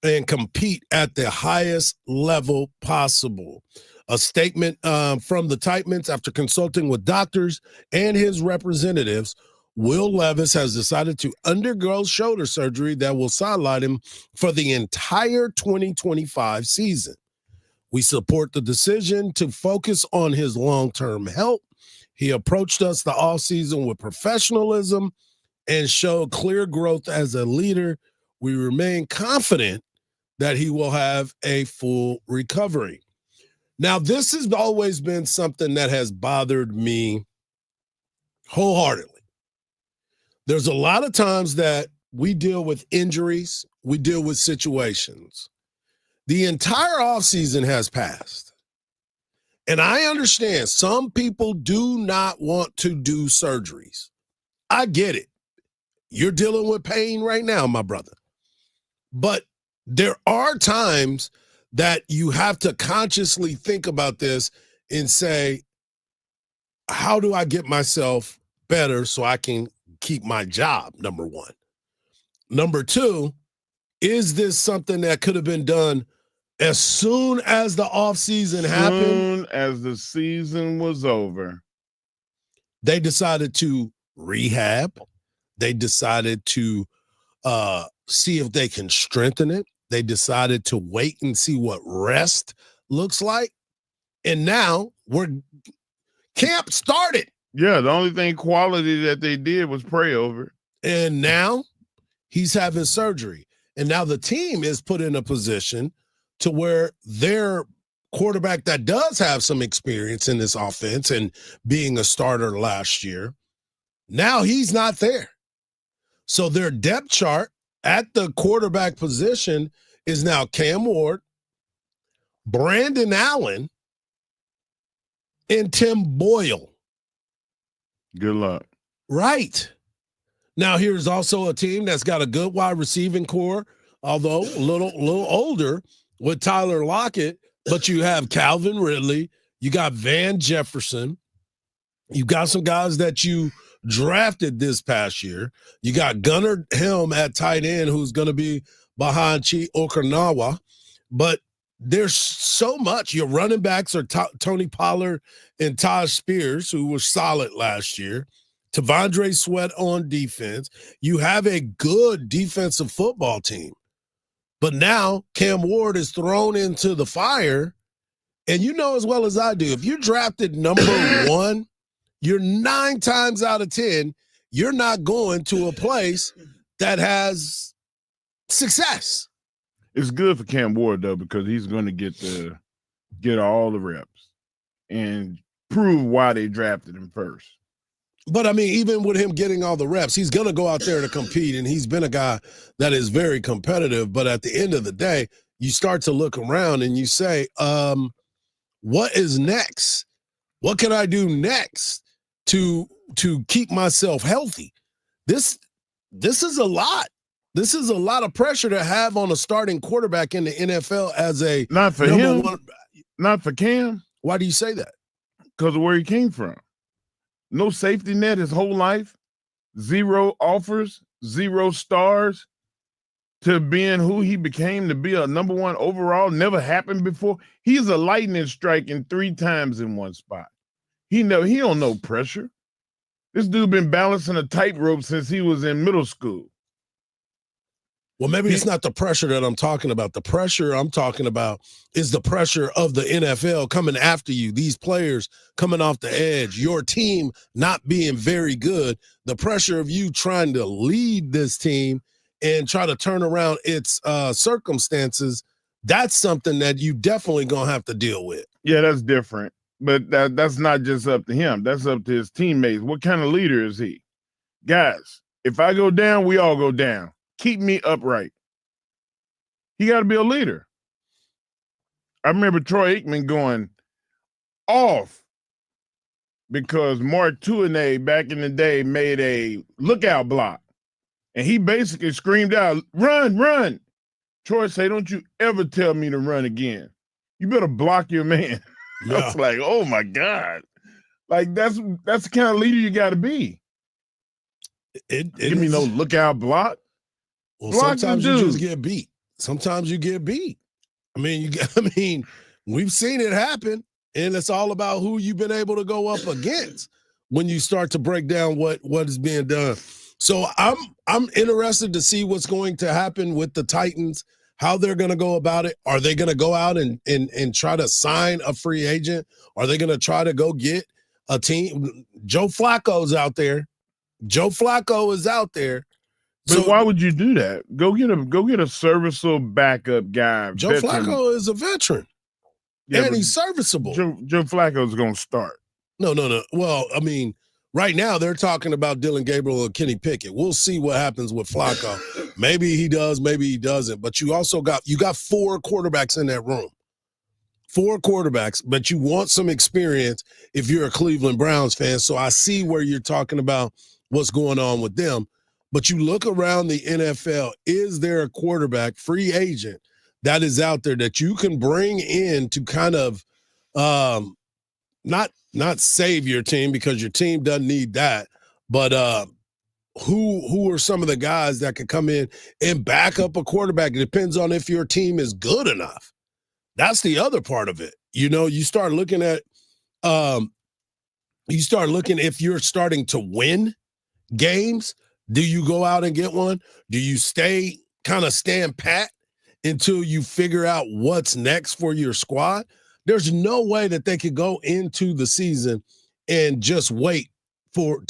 and compete at the highest level possible. A statement from the Titans after consulting with doctors and his representatives, Will Levis has decided to undergo shoulder surgery that will sideline him for the entire 2025 season. We support the decision to focus on his long-term health. He approached us the offseason with professionalism and showed clear growth as a leader. We remain confident that he will have a full recovery. Now, this has always been something that has bothered me wholeheartedly. There's a lot of times that we deal with injuries, we deal with situations. The entire offseason has passed. And I understand some people do not want to do surgeries. I get it. You're dealing with pain right now, my brother. But there are times that you have to consciously think about this and say, how do I get myself better so I can keep my job, number one. Number two, is this something that could have been done as soon as the offseason happened? As soon as the season was over. They decided to rehab. They decided to see if they can strengthen it. They decided to wait and see what rest looks like. And now camp started. Yeah, the only thing quality that they did was pray over it. And now he's having surgery. And now the team is put in a position to where their quarterback that does have some experience in this offense and being a starter last year, now he's not there. So their depth chart at the quarterback position is now Cam Ward, Brandon Allen, and Tim Boyle. Good luck. Right. Now, here's also a team that's got a good wide receiving core although a little older with Tyler Lockett, but you have Calvin Ridley, you got Van Jefferson, you got some guys that you drafted this past year. You got Gunnar Helm at tight end, who's going to be behind Chi Okinawa, but there's so much. Your running backs are Tony Pollard and Taj Spears, who was solid last year. Tavondre Sweat on defense. You have a good defensive football team. But now Cam Ward is thrown into the fire. And you know as well as I do, if you're drafted number 1, you're 9 times out of 10, you're not going to a place that has success. It's good for Cam Ward, though, because he's going to get all the reps and prove why they drafted him first. But, I mean, even with him getting all the reps, he's going to go out there to compete, and he's been a guy that is very competitive. But at the end of the day, you start to look around and you say, what is next? What can I do next to keep myself healthy? This is a lot. This is a lot of pressure to have on a starting quarterback in the NFL as a not for him, not for Cam. Why do you say that? Because of where he came from. No safety net his whole life, 0 offers, 0 stars, to being who he became to be a number 1 overall. Never happened before. He's a lightning striking 3 times in one spot. He don't know pressure. This dude been balancing a tightrope since he was in middle school. Well, maybe it's not the pressure that I'm talking about. The pressure I'm talking about is the pressure of the NFL coming after you, these players coming off the edge, your team not being very good, the pressure of you trying to lead this team and try to turn around its circumstances. That's something that you definitely going to have to deal with. Yeah, that's different. But that's not just up to him. That's up to his teammates. What kind of leader is he? Guys, if I go down, we all go down. Keep me upright. He got to be a leader. I remember Troy Aikman going off because Mark Tuinei back in the day made a lookout block. And he basically screamed out, "Run, run." Troy said, "Don't you ever tell me to run again. You better block your man." Yeah. I was like, oh, my God. Like, that's the kind of leader you got to be. Give me no lookout block. Well, sometimes you just get beat. Sometimes you get beat. I mean, we've seen it happen, and it's all about who you've been able to go up against when you start to break down what is being done. So I'm interested to see what's going to happen with the Titans, how they're going to go about it. Are they going to go out and try to sign a free agent? Are they going to try to go get a team? Joe Flacco's out there. Joe Flacco is out there. But why would you do that? Go get a serviceable backup guy. Joe Flacco is a veteran. Yeah, and he's serviceable. Joe Flacco's going to start. No. Well, I mean, right now they're talking about Dylan Gabriel or Kenny Pickett. We'll see what happens with Flacco. Maybe he does, maybe he doesn't. But you also got 4 quarterbacks in that room. 4 quarterbacks, but you want some experience if you're a Cleveland Browns fan. So I see where you're talking about what's going on with them. But you look around the NFL, is there a quarterback, free agent, that is out there that you can bring in to kind of not save your team, because your team doesn't need that, but who are some of the guys that could come in and back up a quarterback? It depends on if your team is good enough. That's the other part of it. You start looking at if you're starting to win games. Do you go out and get one? Do you stand pat until you figure out what's next for your squad? There's no way that they could go into the season and just wait for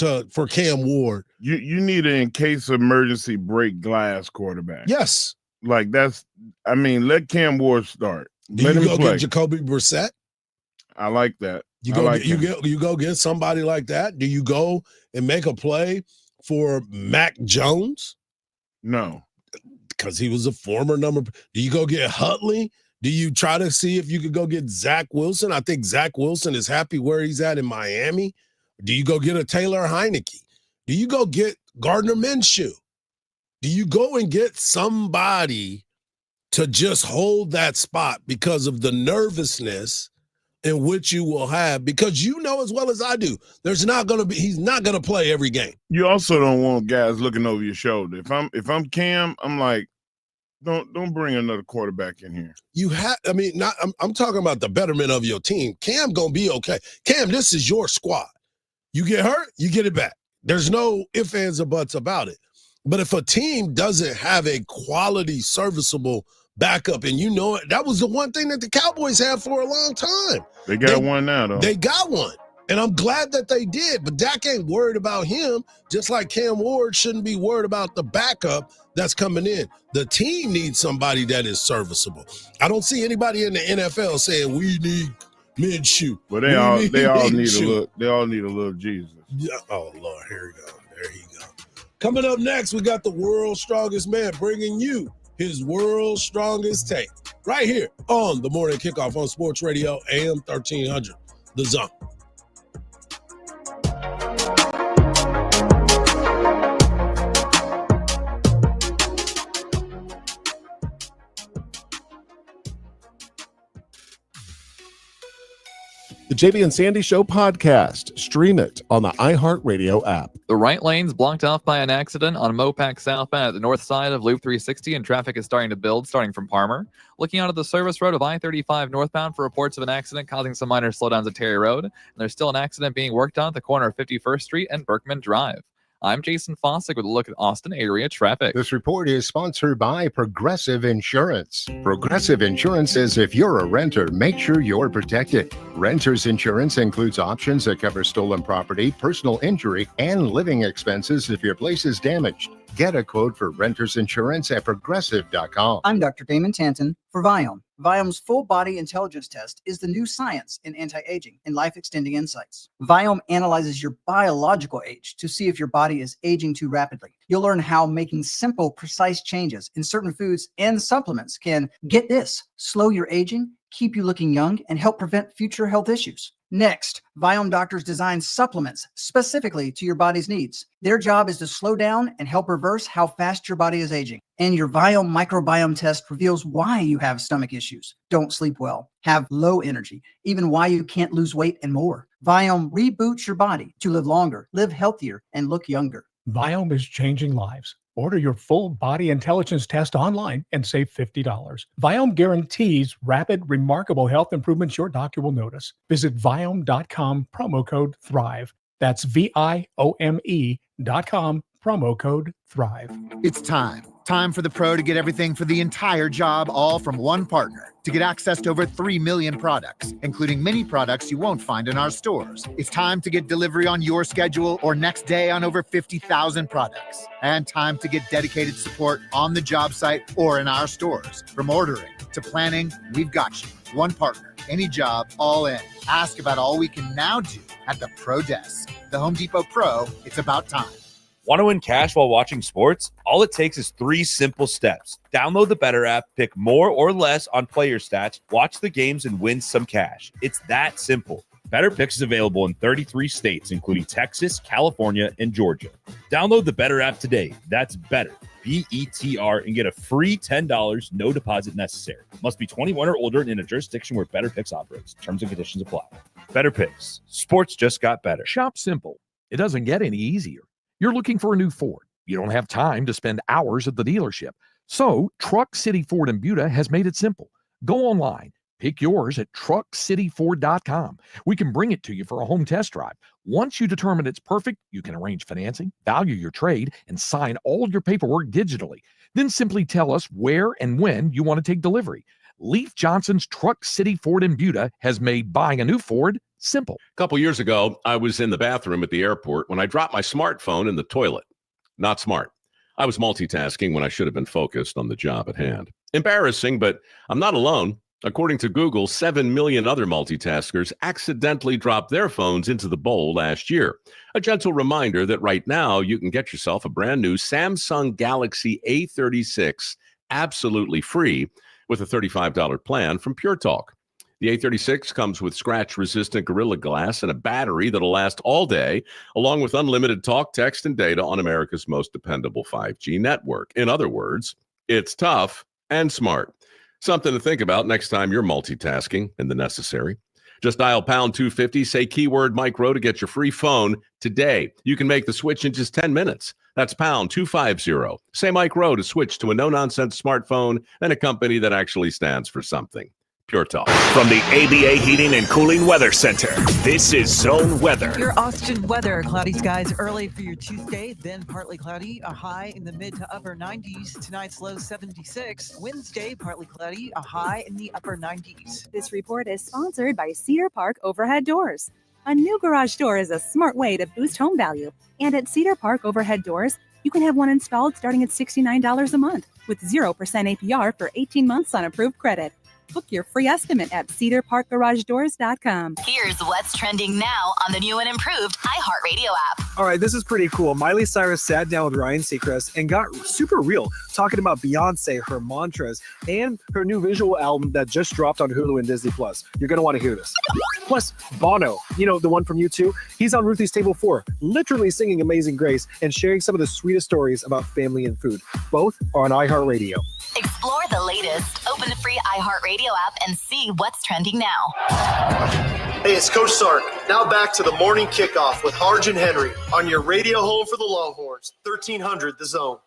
Cam Ward. You need an in case of emergency break glass quarterback. Yes. Like let Cam Ward start. Let him play. Get Jacoby Brissett? I like that. You go get somebody like that? Do you go and make a play for Mac Jones? No. Because he was a former number. Do you go get Huntley? Do you try to see if you could go get Zach Wilson? I think Zach Wilson is happy where he's at in Miami. Do you go get a Taylor Heineke? Do you go get Gardner Minshew? Do you go and get somebody to just hold that spot because of the nervousness in which you will have? Because you know as well as I do, he's not going to play every game. You also don't want guys looking over your shoulder. If I'm Cam, I'm like, don't bring another quarterback in here. I'm talking about the betterment of your team. Cam gonna be okay. Cam, this is your squad. You get hurt, you get it back. There's no ifs, ands, or buts about it. But if a team doesn't have a quality, serviceable backup, and you know it, that was the one thing that the Cowboys had for a long time. They got one now, though. They got one. And I'm glad that they did, but Dak ain't worried about him, just like Cam Ward shouldn't be worried about the backup that's coming in. The team needs somebody that is serviceable. I don't see anybody in the NFL saying we need Minshew. But they all need a little Jesus. Yeah. Oh, Lord, here we go. There he go. Coming up next, we got the world's strongest man bringing you his world's strongest take right here on the Morning Kickoff on Sports Radio AM 1300, The Zone. The JB and Sandy Show podcast. Stream it on the iHeartRadio app. The right lane's blocked off by an accident on Mopac southbound at the north side of Loop 360, and traffic is starting to build starting from Parmer. Looking onto the service road of I-35 northbound for reports of an accident causing some minor slowdowns at Terry Road. And there's still an accident being worked on at the corner of 51st Street and Berkman Drive. I'm Jason Fossick with a look at Austin area traffic. This report is sponsored by Progressive Insurance. Progressive Insurance says if you're a renter, make sure you're protected. Renter's insurance includes options that cover stolen property, personal injury, and living expenses if your place is damaged. Get a quote for renter's insurance at progressive.com. I'm Dr. Damon Tanton for Viome. Viome's full body intelligence test is the new science in anti-aging and life-extending insights. Viome analyzes your biological age to see if your body is aging too rapidly. You'll learn how making simple, precise changes in certain foods and supplements can, get this, slow your aging, keep you looking young, and help prevent future health issues. Next, Viome doctors design supplements specifically to your body's needs. Their job is to slow down and help reverse how fast your body is aging. And your Viome microbiome test reveals why you have stomach issues, don't sleep well, have low energy, even why you can't lose weight and more. Viome reboots your body to live longer, live healthier, and look younger. Viome is changing lives. Order your full body intelligence test online and save $50. Viome guarantees rapid, remarkable health improvements your doctor will notice. Visit Viome.com, promo code THRIVE. That's VIOME.com, promo code THRIVE. It's time. Time for the pro to get everything for the entire job, all from one partner. To get access to over 3 million products, including many products you won't find in our stores. It's time to get delivery on your schedule or next day on over 50,000 products. And time to get dedicated support on the job site or in our stores. From ordering to planning, we've got you. One partner, any job, all in. Ask about all we can now do at the Pro Desk. The Home Depot Pro, it's about time. Want to win cash while watching sports? All it takes is 3 simple steps. Download the Better app, pick more or less on player stats, watch the games, and win some cash. It's that simple. Better Picks is available in 33 states, including Texas, California, and Georgia. Download the Better app today. That's Better, B-E-T-R, and get a free $10, no deposit necessary. Must be 21 or older and in a jurisdiction where Better Picks operates. Terms and conditions apply. Better Picks. Sports just got better. Shop simple. It doesn't get any easier. You're looking for a new Ford. You don't have time to spend hours at the dealership. So Truck City Ford in Buda has made it simple. Go online. Pick yours at truckcityford.com. We can bring it to you for a home test drive. Once you determine it's perfect, you can arrange financing, value your trade, and sign all your paperwork digitally. Then simply tell us where and when you want to take delivery. Leif Johnson's Truck City Ford in Buda has made buying a new Ford simple. A couple years ago, I was in the bathroom at the airport when I dropped my smartphone in the toilet. Not smart. I was multitasking when I should have been focused on the job at hand. Embarrassing, but I'm not alone. According to Google, 7 million other multitaskers accidentally dropped their phones into the bowl last year. A gentle reminder that right now you can get yourself a brand new Samsung Galaxy A36 absolutely free with a $35 plan from Pure Talk. The A36 comes with scratch-resistant Gorilla Glass and a battery that'll last all day, along with unlimited talk, text, and data on America's most dependable 5G network. In other words, it's tough and smart. Something to think about next time you're multitasking in the necessary. Just dial pound 250, say keyword Mike Rowe to get your free phone today. You can make the switch in just 10 minutes. That's pound 250. Say Mike Rowe to switch to a no-nonsense smartphone and a company that actually stands for something. Pure Talk. From the ABA Heating and Cooling Weather Center, this is Zone Weather. Your Austin weather. Cloudy skies early for your Tuesday, then partly cloudy, a high in the mid to upper 90s. Tonight's low 76. Wednesday, partly cloudy, a high in the upper 90s. This report is sponsored by Cedar Park Overhead Doors. A new garage door is a smart way to boost home value. And at Cedar Park Overhead Doors, you can have one installed starting at $69 a month with 0% APR for 18 months on approved credit. Book your free estimate at cedarparkgaragedoors.com. Here's what's trending now on the new and improved iHeartRadio app. All right, this is pretty cool. Miley Cyrus sat down with Ryan Seacrest and got super real, talking about Beyonce, her mantras, and her new visual album that just dropped on Hulu and Disney+. You're going to want to hear this. Plus, Bono, you know, the one from U2, he's on Ruthie's Table 4, literally singing Amazing Grace and sharing some of the sweetest stories about family and food. Both are on iHeartRadio. Explore the latest. Open the free iHeartRadio app and see what's trending now. Hey, it's Coach Sark. Now back to the morning kickoff with Hardge and Henry on your radio home for the Longhorns, 1300 The Zone.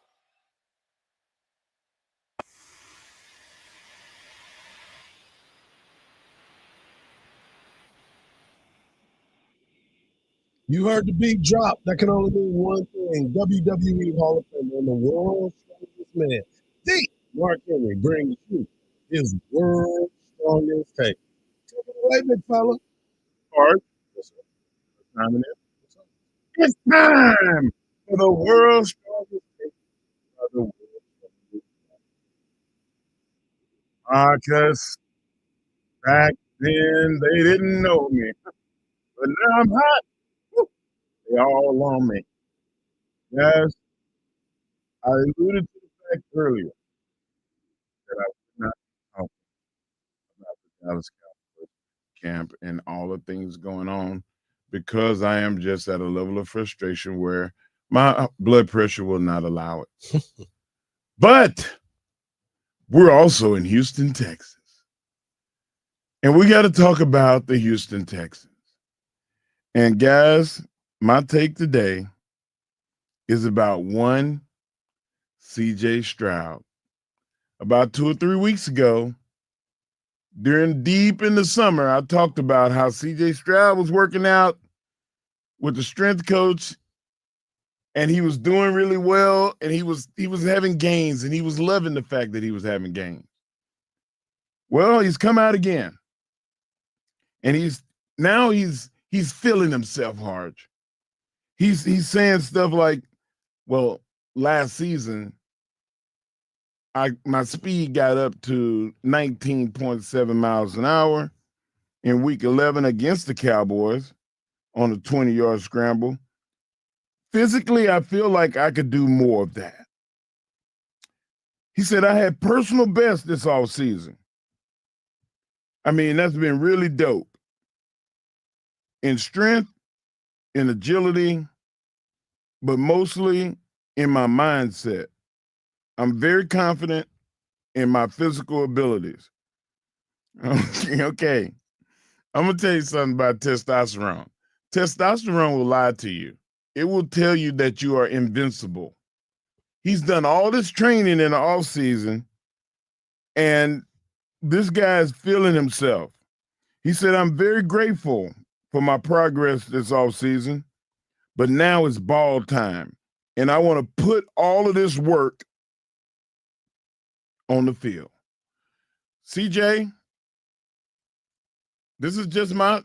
You heard the beat drop. That can only mean one thing. WWE Hall of Famer and the world's strongest man, the Mark Henry, brings you his world's strongest take. Take it away, big fella. Hard. It's time for the world's strongest take. Because back then they didn't know me, but now I'm hot. Woo. They all on me. Yes, I alluded to the fact earlier that I would not talk about the Dallas Cowboys camp and all the things going on because I am just at a level of frustration where my blood pressure will not allow it. But we're also in Houston, Texas. And we got to talk about the Houston Texans. And guys, my take today is about one CJ Stroud. About 2 or 3 weeks ago, deep in the summer, I talked about how CJ Stroud was working out with the strength coach and he was doing really well and he was having gains and he was loving the fact that he was having gains. Well, he's come out again. And he's feeling himself, Hardge. He's saying stuff like, well, last season, my speed got up to 19.7 miles an hour in week 11 against the Cowboys on a 20-yard scramble. Physically, I feel like I could do more of that. He said, I had personal best this offseason. I mean, that's been really dope. In strength, in agility, but mostly in my mindset. I'm very confident in my physical abilities. Okay. I'm going to tell you something about testosterone. Testosterone will lie to you. It will tell you that you are invincible. He's done all this training in the offseason, and this guy is feeling himself. He said, I'm very grateful for my progress this offseason, but now it's ball time, and I want to put all of this work on the field. CJ, this is just my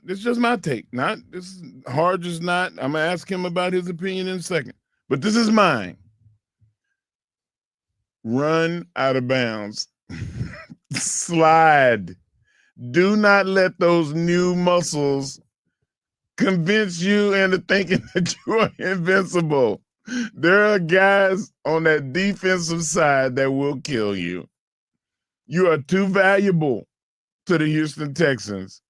take. Hardge is not. I'm gonna ask him about his opinion in a second, but this is mine. Run out of bounds. Slide. Do not let those new muscles convince you into thinking that you are invincible. There are guys on that defensive side that will kill you. You are too valuable to the Houston Texans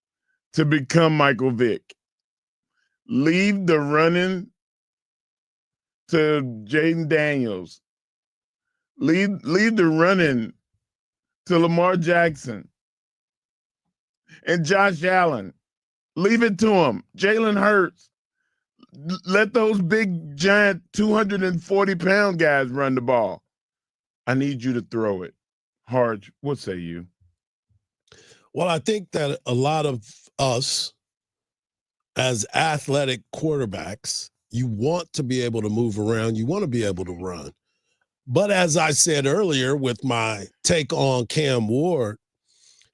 to become Michael Vick. Leave the running to Jaden Daniels. Leave the running to Lamar Jackson and Josh Allen. Leave it to him. Jalen Hurts. Let those big, giant 240-pound guys run the ball. I need you to throw it. Hardge, what say you? Well, I think that a lot of us as athletic quarterbacks, you want to be able to move around. You want to be able to run. But as I said earlier with my take on Cam Ward,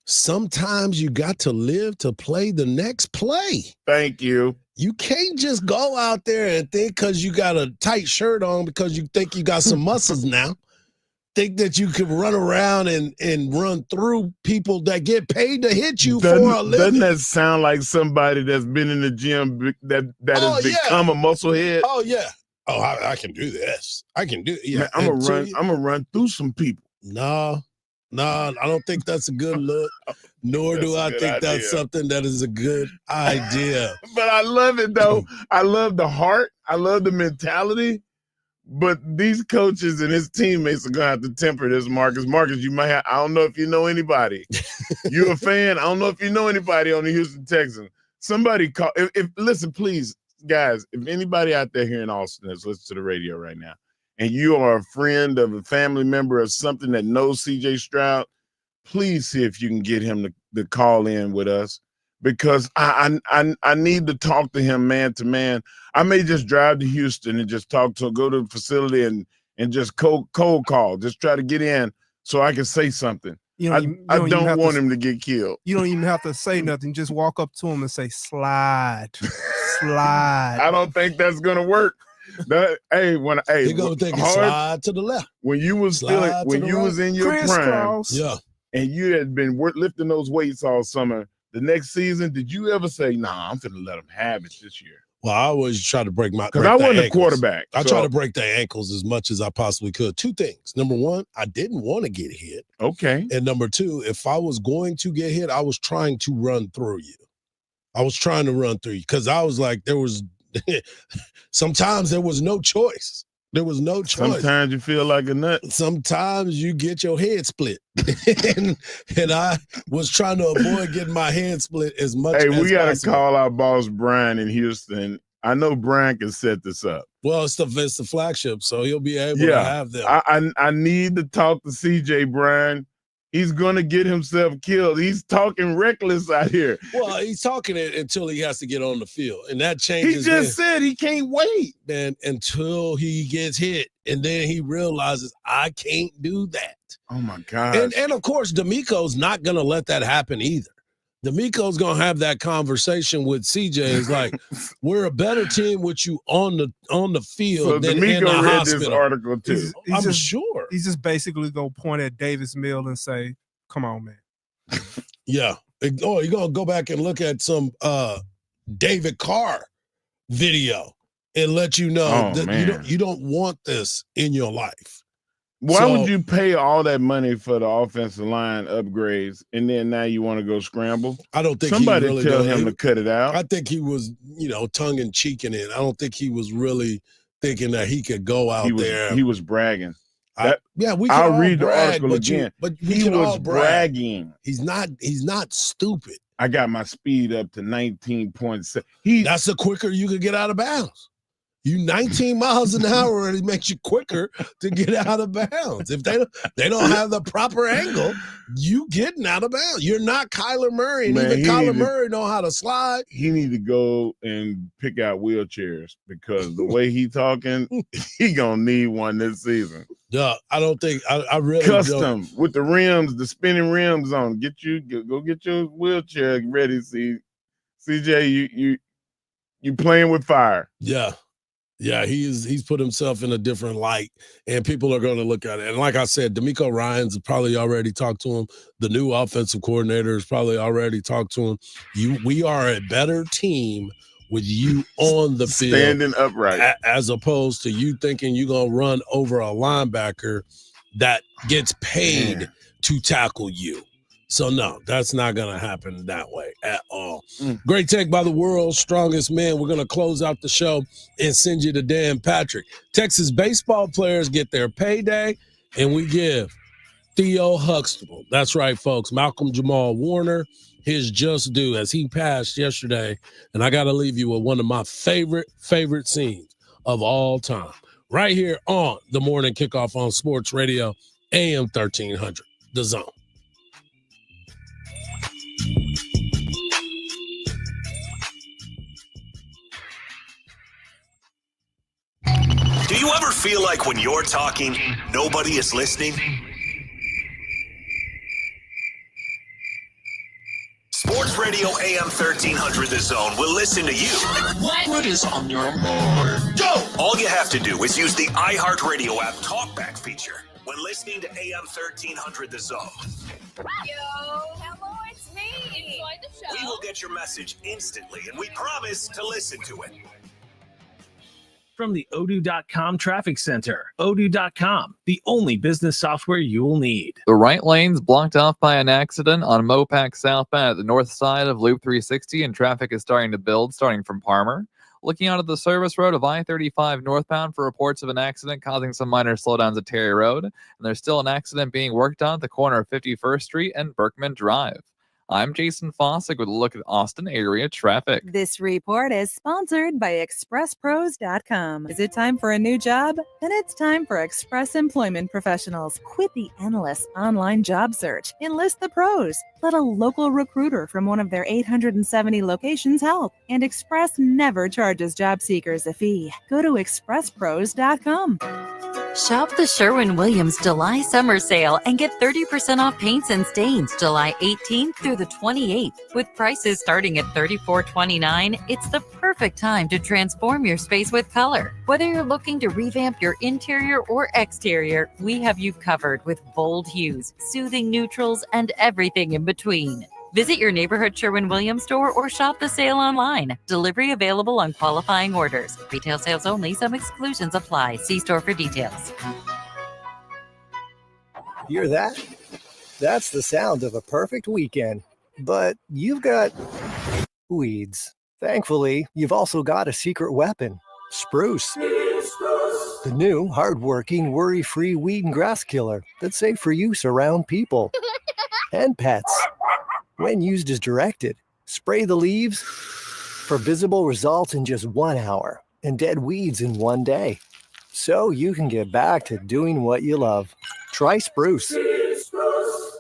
sometimes you got to live to play the next play. Thank you. You can't just go out there and think because you got a tight shirt on because you think you got some muscles now. Think that you can run around and run through people that get paid to hit you for a living. Doesn't that sound like somebody that's been in the gym that has become a musclehead? Oh, yeah. Oh, I can do this. I can do yeah. Man, I'm gonna run through some people. No, I don't think that's a good look. Nor do I think that's something that is a good idea. But I love it though. I love the heart. I love the mentality. But these coaches and his teammates are gonna have to temper this, Marcus. Marcus, you might have. I don't know if you know anybody. You a fan? I don't know if you know anybody on the Houston Texans. Somebody call. If listen, please, guys. If anybody out there here in Austin is listening to the radio right now, and you are a friend of a family member or something that knows C.J. Stroud, please see if you can get him to call in with us because I need to talk to him man to man. I may just drive to Houston and just go to the facility and just cold call, just try to get in so I can say something. I don't want him to get killed. You don't even have to say nothing. Just walk up to him and say, slide. I don't think that's going to work. You're going to think slide to the left. When you was was in your prime, and you had been lifting those weights all summer, the next season, did you ever say, nah, I'm going to let him have it this year? Well, I always try to break because I wasn't a quarterback. I try to break their ankles as much as I possibly could. Two things. Number one, I didn't want to get hit. Okay. And number two, if I was going to get hit, I was trying to run through you. Because I was like, sometimes there was no choice. There was no choice. Sometimes you feel like a nut. Sometimes you get your head split. and I was trying to avoid getting my head split as much as possible. We got to call our boss, Brian, in Houston. I know Brian can set this up. Well, it's the flagship, so he'll be able to have them. I need to talk to CJ, Brian. He's going to get himself killed. He's talking reckless out here. Well, he's talking it until he has to get on the field. And that changes. He just said he can't wait. Then until he gets hit. And then he realizes, I can't do that. Oh, my God. And of course, D'Amico's not going to let that happen either. D'Amico's going to have that conversation with CJ. It's like, we're a better team with you on the field than in the hospital. Read this article, too. I'm sure. He's just basically going to point at Davis Mills and say, come on, man. Yeah. Oh, you're going to go back and look at some David Carr video and let you know that you don't want this in your life. Why would you pay all that money for the offensive line upgrades and then now you want to go scramble? I don't think somebody really tell him to cut it out. I think he was, tongue in cheek in it. I don't think he was really thinking that he could go out there. He was bragging. We can I'll all read brag, the article again. But he was bragging. He's not stupid. I got my speed up to 19.7. That's the quicker you could get out of bounds. You 19 miles an hour and it makes you quicker to get out of bounds. If they don't have the proper angle, you getting out of bounds. You're not Kyler Murray, and even Kyler Murray know how to slide. He need to go and pick out wheelchairs because the way he talking, he gonna need one this season. Yeah, I don't think I really custom with the rims, the spinning rims on. Go get your wheelchair ready. CJ, you playing with fire. Yeah, he's put himself in a different light, and people are going to look at it. And like I said, D'Amico Ryans probably already talked to him. The new offensive coordinator has probably already talked to him. We are a better team with you on the field. Standing upright. As opposed to you thinking you're going to run over a linebacker that gets paid to tackle you. So, no, that's not going to happen that way at all. Great take by the world's strongest man. We're going to close out the show and send you to Dan Patrick. Texas baseball players get their payday, and we give Theo Huxtable. That's right, folks. Malcolm Jamal Warner, his just due as he passed yesterday. And I got to leave you with one of my favorite scenes of all time. Right here on the Morning Kickoff on Sports Radio, AM 1300, The Zone. Do you ever feel like when you're talking, nobody is listening? Sports Radio AM 1300 The Zone will listen to you. What is on your mind? Go! All you have to do is use the iHeartRadio app talkback feature when listening to AM 1300 The Zone. Yo, hello, it's me. Enjoy the show. We will get your message instantly, and we promise to listen to it. From the Odoo.com Traffic Center. Odoo.com, the only business software you will need. The right lane's blocked off by an accident on Mopac southbound at the north side of Loop 360, and traffic is starting to build starting from Parmer. Looking out at the service road of I-35 northbound for reports of an accident causing some minor slowdowns at Terry Road. And there's still an accident being worked on at the corner of 51st Street and Berkman Drive. I'm Jason Fossick with a look at Austin area traffic. This report is sponsored by ExpressPros.com. Is it time for a new job? Then it's time for Express Employment Professionals. Quit the endless online job search. Enlist the pros. Let a local recruiter from one of their 870 locations help. And Express never charges job seekers a fee. Go to ExpressPros.com. Shop the Sherwin-Williams July Summer Sale and get 30% off paints and stains July 18th through the 28th. With prices starting at $34.29, it's the perfect time to transform your space with color. Whether you're looking to revamp your interior or exterior, we have you covered with bold hues, soothing neutrals, and everything in between. Visit your neighborhood Sherwin-Williams store or shop the sale online. Delivery available on qualifying orders. Retail sales only. Some exclusions apply. See store for details. Hear that? That's the sound of a perfect weekend. But you've got weeds. Thankfully, you've also got a secret weapon. Spruce. The new, hardworking, worry-free weed and grass killer that's safe for use around people and pets. When used as directed, spray the leaves for visible results in just 1 hour and dead weeds in 1 day. So you can get back to doing what you love. Try Spruce.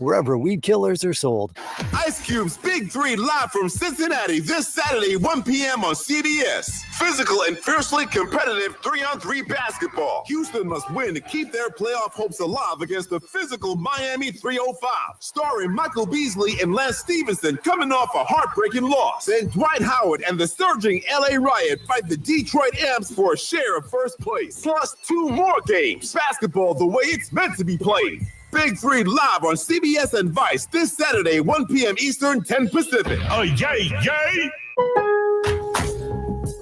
Wherever weed killers are sold. Ice Cube's Big 3 live from Cincinnati this Saturday, 1 p.m. on CBS. Physical and fiercely competitive 3-on-3 basketball. Houston must win to keep their playoff hopes alive against the physical Miami 305. Starring Michael Beasley and Lance Stevenson coming off a heartbreaking loss. Then Dwight Howard and the surging LA Riot fight the Detroit Amps for a share of first place. Plus 2 more games. Basketball the way it's meant to be played. Big 3 live on CBS and Vice this Saturday, 1 p.m. Eastern, 10 Pacific. Oh, yay, yay!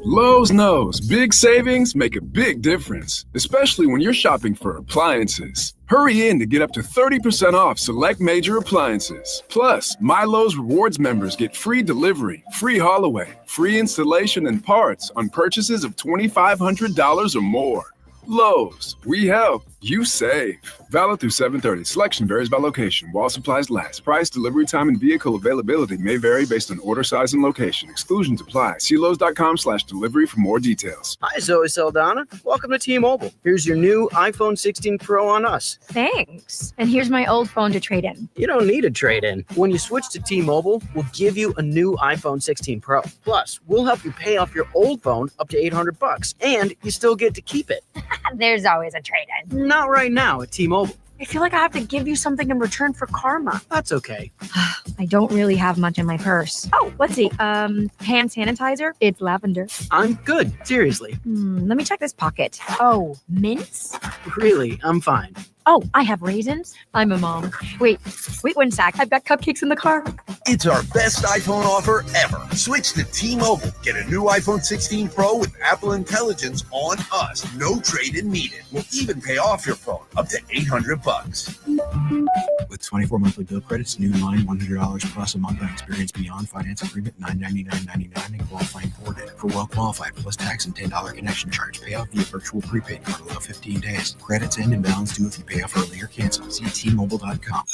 Lowe's knows big savings make a big difference, especially when you're shopping for appliances. Hurry in to get up to 30% off select major appliances. Plus, My Lowe's Rewards members get free delivery, free haul away, free installation and parts on purchases of $2,500 or more. Lowe's, we help, you save. Valid through 7/30. Selection varies by location. While supplies last. Price, delivery time, and vehicle availability may vary based on order size and location. Exclusions apply. See Lowe's.com/delivery for more details. Hi, Zoe Saldana. Welcome to T-Mobile. Here's your new iPhone 16 Pro on us. Thanks. And here's my old phone to trade in. You don't need a trade-in. When you switch to T-Mobile, we'll give you a new iPhone 16 Pro. Plus, we'll help you pay off your old phone up to $800, and you still get to keep it. There's always a trade-in. Not right now at T-Mobile. I feel like I have to give you something in return for karma. That's okay. I don't really have much in my purse. Oh, let's see. Hand sanitizer. It's lavender. I'm good. Seriously. Let me check this pocket. Oh, mints? Really, I'm fine. Oh, I have raisins. I'm a mom. Wait 1 sec. I've got cupcakes in the car. It's our best iPhone offer ever. Switch to T-Mobile. Get a new iPhone 16 Pro with Apple Intelligence on us. No trade-in needed. We'll even pay off your phone up to $800. With 24 monthly bill credits, new line $100 plus a month on experience beyond finance agreement $999.99 and qualifying forwarded. For well qualified plus tax and $10 connection charge. Payoff via virtual prepaid card allow 15 days. Credits end and balance due if you pay off early or cancel. See T-Mobile.com.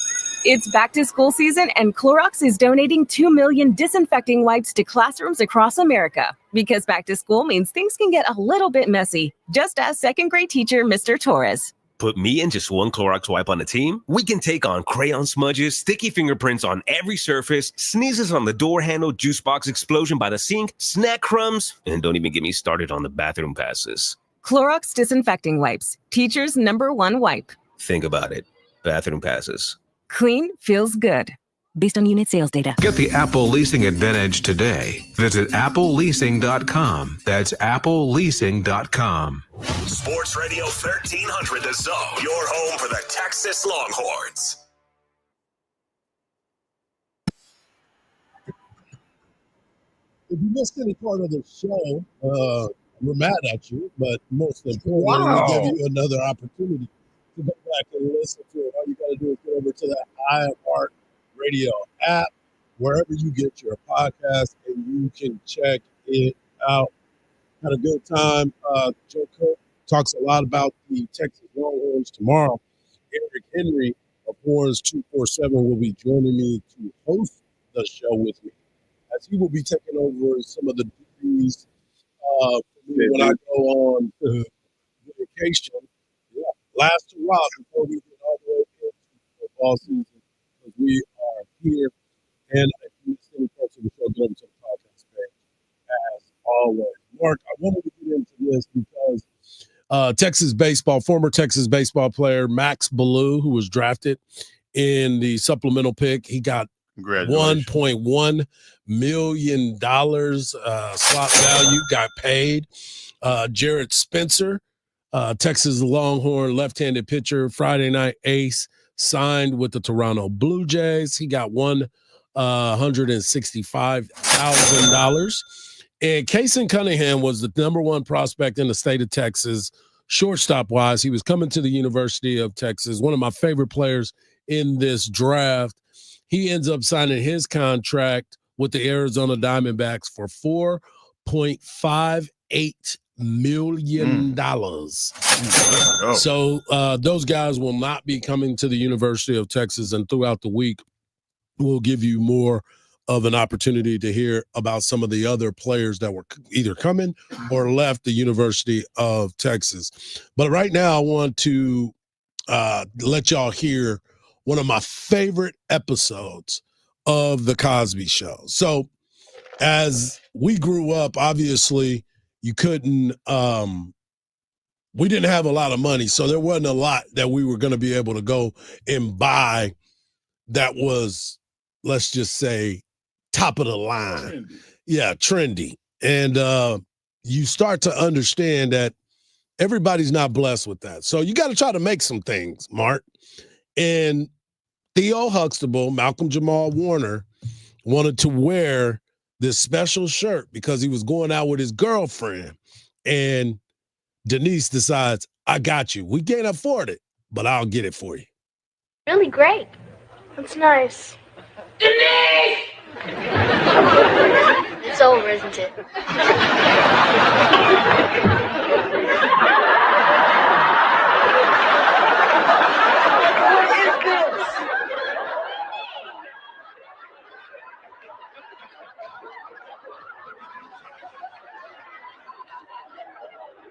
It's back to school season, and Clorox is donating 2 million disinfecting wipes to classrooms across America. Because back to school means things can get a little bit messy. Just ask second grade teacher Mr. Torres. Put me and just one Clorox wipe on the team. We can take on crayon smudges, sticky fingerprints on every surface, sneezes on the door handle, juice box explosion by the sink, snack crumbs, and don't even get me started on the bathroom passes. Clorox disinfecting wipes, teacher's #1 wipe. Think about it. Bathroom passes. Clean feels good. Based on unit sales data. Get the Apple leasing advantage today. Visit appleleasing.com. That's appleleasing.com. Sports Radio 1300 The Zone, your home for the Texas Longhorns. If you missed any part of the show, we're mad at you, but most importantly, Wow. we give you another opportunity to go back and listen to it. All you got to do is go over to the iHeart Radio app, wherever you get your podcast, and you can check it out. Had a good time. Joe Cook talks a lot about the Texas Longhorns tomorrow. Eric Henry of Horns 247 will be joining me to host the show with me, as he will be taking over some of the duties for me when I go on vacation. Yeah, last hurrah before we get all the way into football season, because we are here. And if you miss any parts of the show, go over to the podcast page as always. Mark, I wanted to get into this because former Texas baseball player Max Ballou, who was drafted in the supplemental pick, he got $1.1 million slot value, got paid. Jared Spencer, Texas Longhorn left-handed pitcher, Friday night ace, signed with the Toronto Blue Jays. He got $165,000. And Kason Cunningham was the #1 prospect in the state of Texas, shortstop-wise. He was coming to the University of Texas, one of my favorite players in this draft. He ends up signing his contract with the Arizona Diamondbacks for $4.58 million. So those guys will not be coming to the University of Texas, and throughout the week, we'll give you more of an opportunity to hear about some of the other players that were either coming or left the University of Texas. But right now, I want to let y'all hear one of my favorite episodes of The Cosby Show. So as we grew up, obviously, you couldn't we didn't have a lot of money, so there wasn't a lot that we were going to be able to go and buy that was, let's just say, top of the line. Yeah, trendy. And you start to understand that everybody's not blessed with that. So you got to try to make some things, Mark. And Theo Huxtable, Malcolm Jamal Warner, wanted to wear this special shirt because he was going out with his girlfriend. And Denise decides, I got you. We can't afford it, but I'll get it for you. Really great. That's nice. Denise! It's over, isn't it? What is this?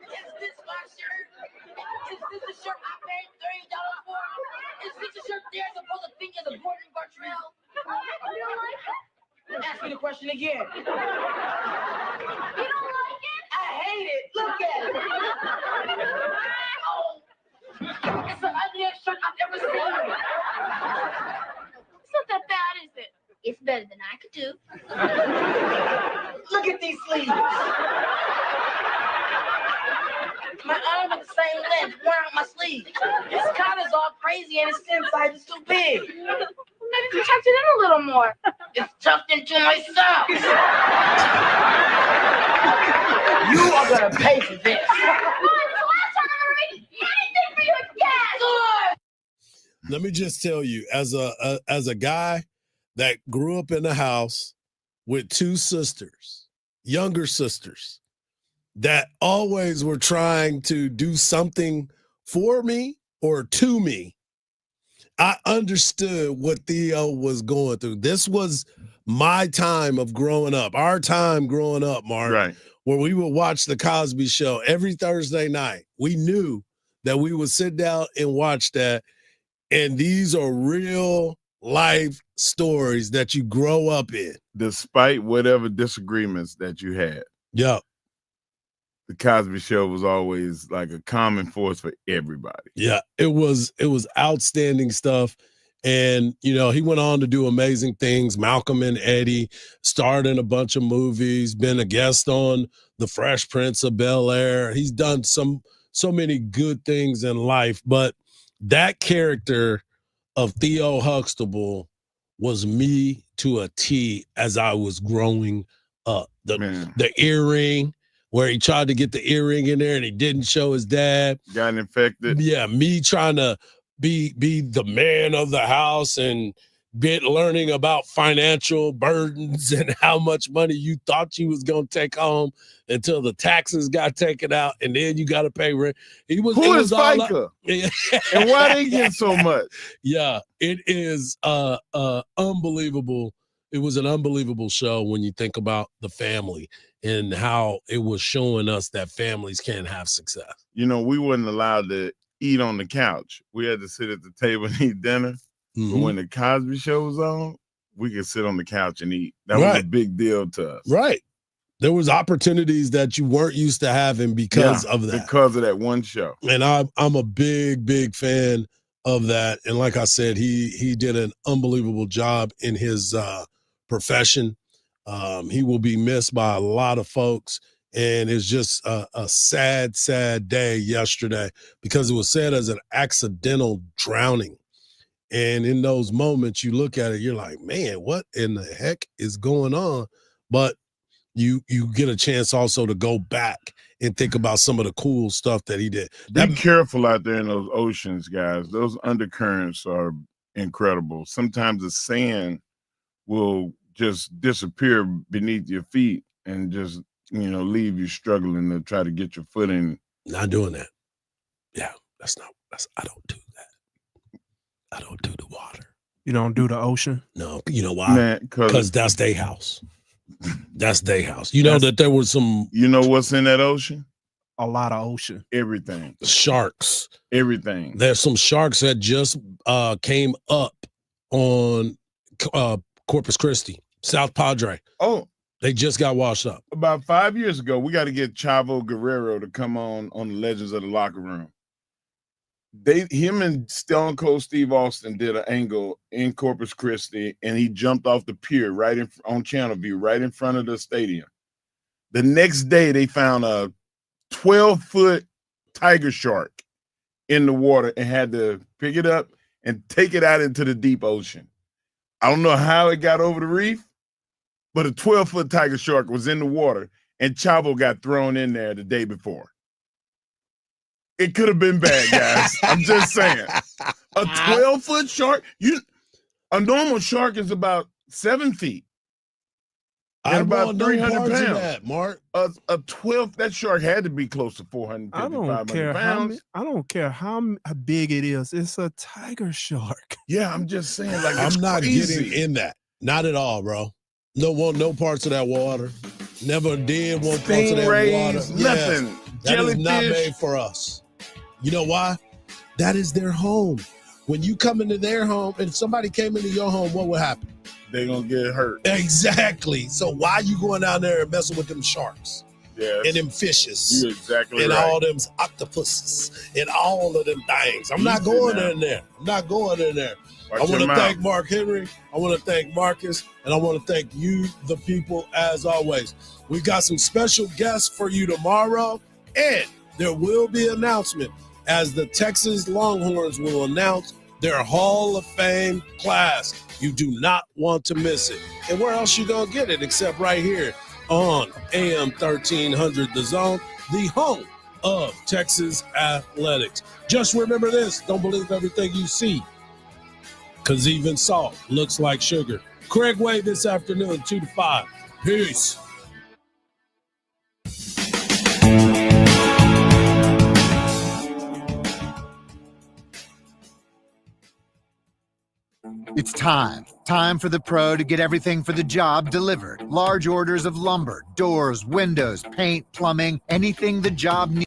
Is this my shirt? Is this the shirt I paid $30 for? Is this the shirt they're supposed to think is important for Gartrell? You don't like it? Ask me the question again. You don't like it? I hate it. Look at it. Oh, it's the ugliest shirt I've ever seen. It's not that bad, is it? It's better than I could do. Look at these sleeves. My arm is the same length. Wear out my sleeve. This collar's all crazy and its thin side is too big. Maybe you tucked it in a little more. It's tucked into my socks. You are gonna pay for this. Let me just tell you, as a guy that grew up in a house with two sisters, younger sisters, that always were trying to do something for me or to me, I understood what Theo was going through. This was my time of growing up, our time growing up, Mark, Right. where we would watch The Cosby Show every Thursday night. We knew that we would sit down and watch that, and these are real life stories that you grow up in. Despite whatever disagreements that you had. Yeah. The Cosby Show was always like a common force for everybody. Yeah, it was outstanding stuff. And, you know, he went on to do amazing things. Malcolm and Eddie, starred in a bunch of movies, been a guest on The Fresh Prince of Bel-Air. He's done so many good things in life. But that character of Theo Huxtable was me to a T as I was growing up. The earring, where he tried to get the earring in there and he didn't show his dad. Got infected. Yeah, me trying to be the man of the house and learning about financial burdens and how much money you thought you was going to take home until the taxes got taken out and then you got to pay rent. Who is FICA? And why they get so much? Yeah, it is unbelievable. It was an unbelievable show when you think about the family and how it was showing us that families can have success. You know, we wasn't allowed to eat on the couch. We had to sit at the table and eat dinner. Mm-hmm. But when the Cosby Show was on, we could sit on the couch and eat. That was a big deal to us. Right. There was opportunities that you weren't used to having because of that. Because of that one show. And I'm a big fan of that. And like I said, he did an unbelievable job in his profession. He will be missed by a lot of folks. And it's just a sad day yesterday because it was said as an accidental drowning. And in those moments, you look at it, you're like, man, what in the heck is going on? But you get a chance also to go back and think about some of the cool stuff that he did. Be careful out there in those oceans, guys. Those undercurrents are incredible. Sometimes the sand will just disappear beneath your feet and just, you know, leave you struggling to try to get your foot in. Not doing that. Yeah, I don't do that. I don't do the water. You don't do the ocean? No, you know why? Because that's their house. That's their house. You know that there was some. You know what's in that ocean? A lot of ocean. Everything. Sharks. Everything. There's some sharks that just came up on Corpus Christi, South Padre. Oh. They just got washed up. About 5 years ago, we got to get Chavo Guerrero to come on the Legends of the Locker Room. Him and Stone Cold Steve Austin did an angle in Corpus Christi, and he jumped off the pier on Channel View, right in front of the stadium. The next day, they found a 12-foot tiger shark in the water and had to pick it up and take it out into the deep ocean. I don't know how it got over the reef, but a 12-foot tiger shark was in the water, and Chavo got thrown in there the day before. It could have been bad, guys. I'm just saying. A 12-foot shark? A normal shark is about 7 feet. And about 300 pounds. Of that, Mark. That shark had to be close to 450, 500 pounds. I don't care how big it is. It's a tiger shark. Yeah, I'm just saying. Like, I'm not crazy. getting in that. Not at all, bro. No parts of that water. Never did want parts of that water. Nothing. Yes, that is not made for us. You know why? That is their home. When you come into their home, and somebody came into your home, what would happen? They're going to get hurt. Exactly. So why are you going down there and messing with them sharks? Yes. And them fishes. You're exactly and right. all them octopuses and all of them things. I'm not going in there. I'm not going in there. I want to thank Mark Henry. I want to thank Marcus. And I want to thank you, the people, as always. We've got some special guests for you tomorrow. And there will be an announcement as the Texas Longhorns will announce their Hall of Fame class. You do not want to miss it. And where else you going to get it except right here on AM 1300 The Zone, the home of Texas athletics. Just remember this. Don't believe everything you see. Because even salt looks like sugar. Craig Way this afternoon, 2 to 5. Peace. It's time. Time for the pro to get everything for the job delivered. Large orders of lumber, doors, windows, paint, plumbing, anything the job needs.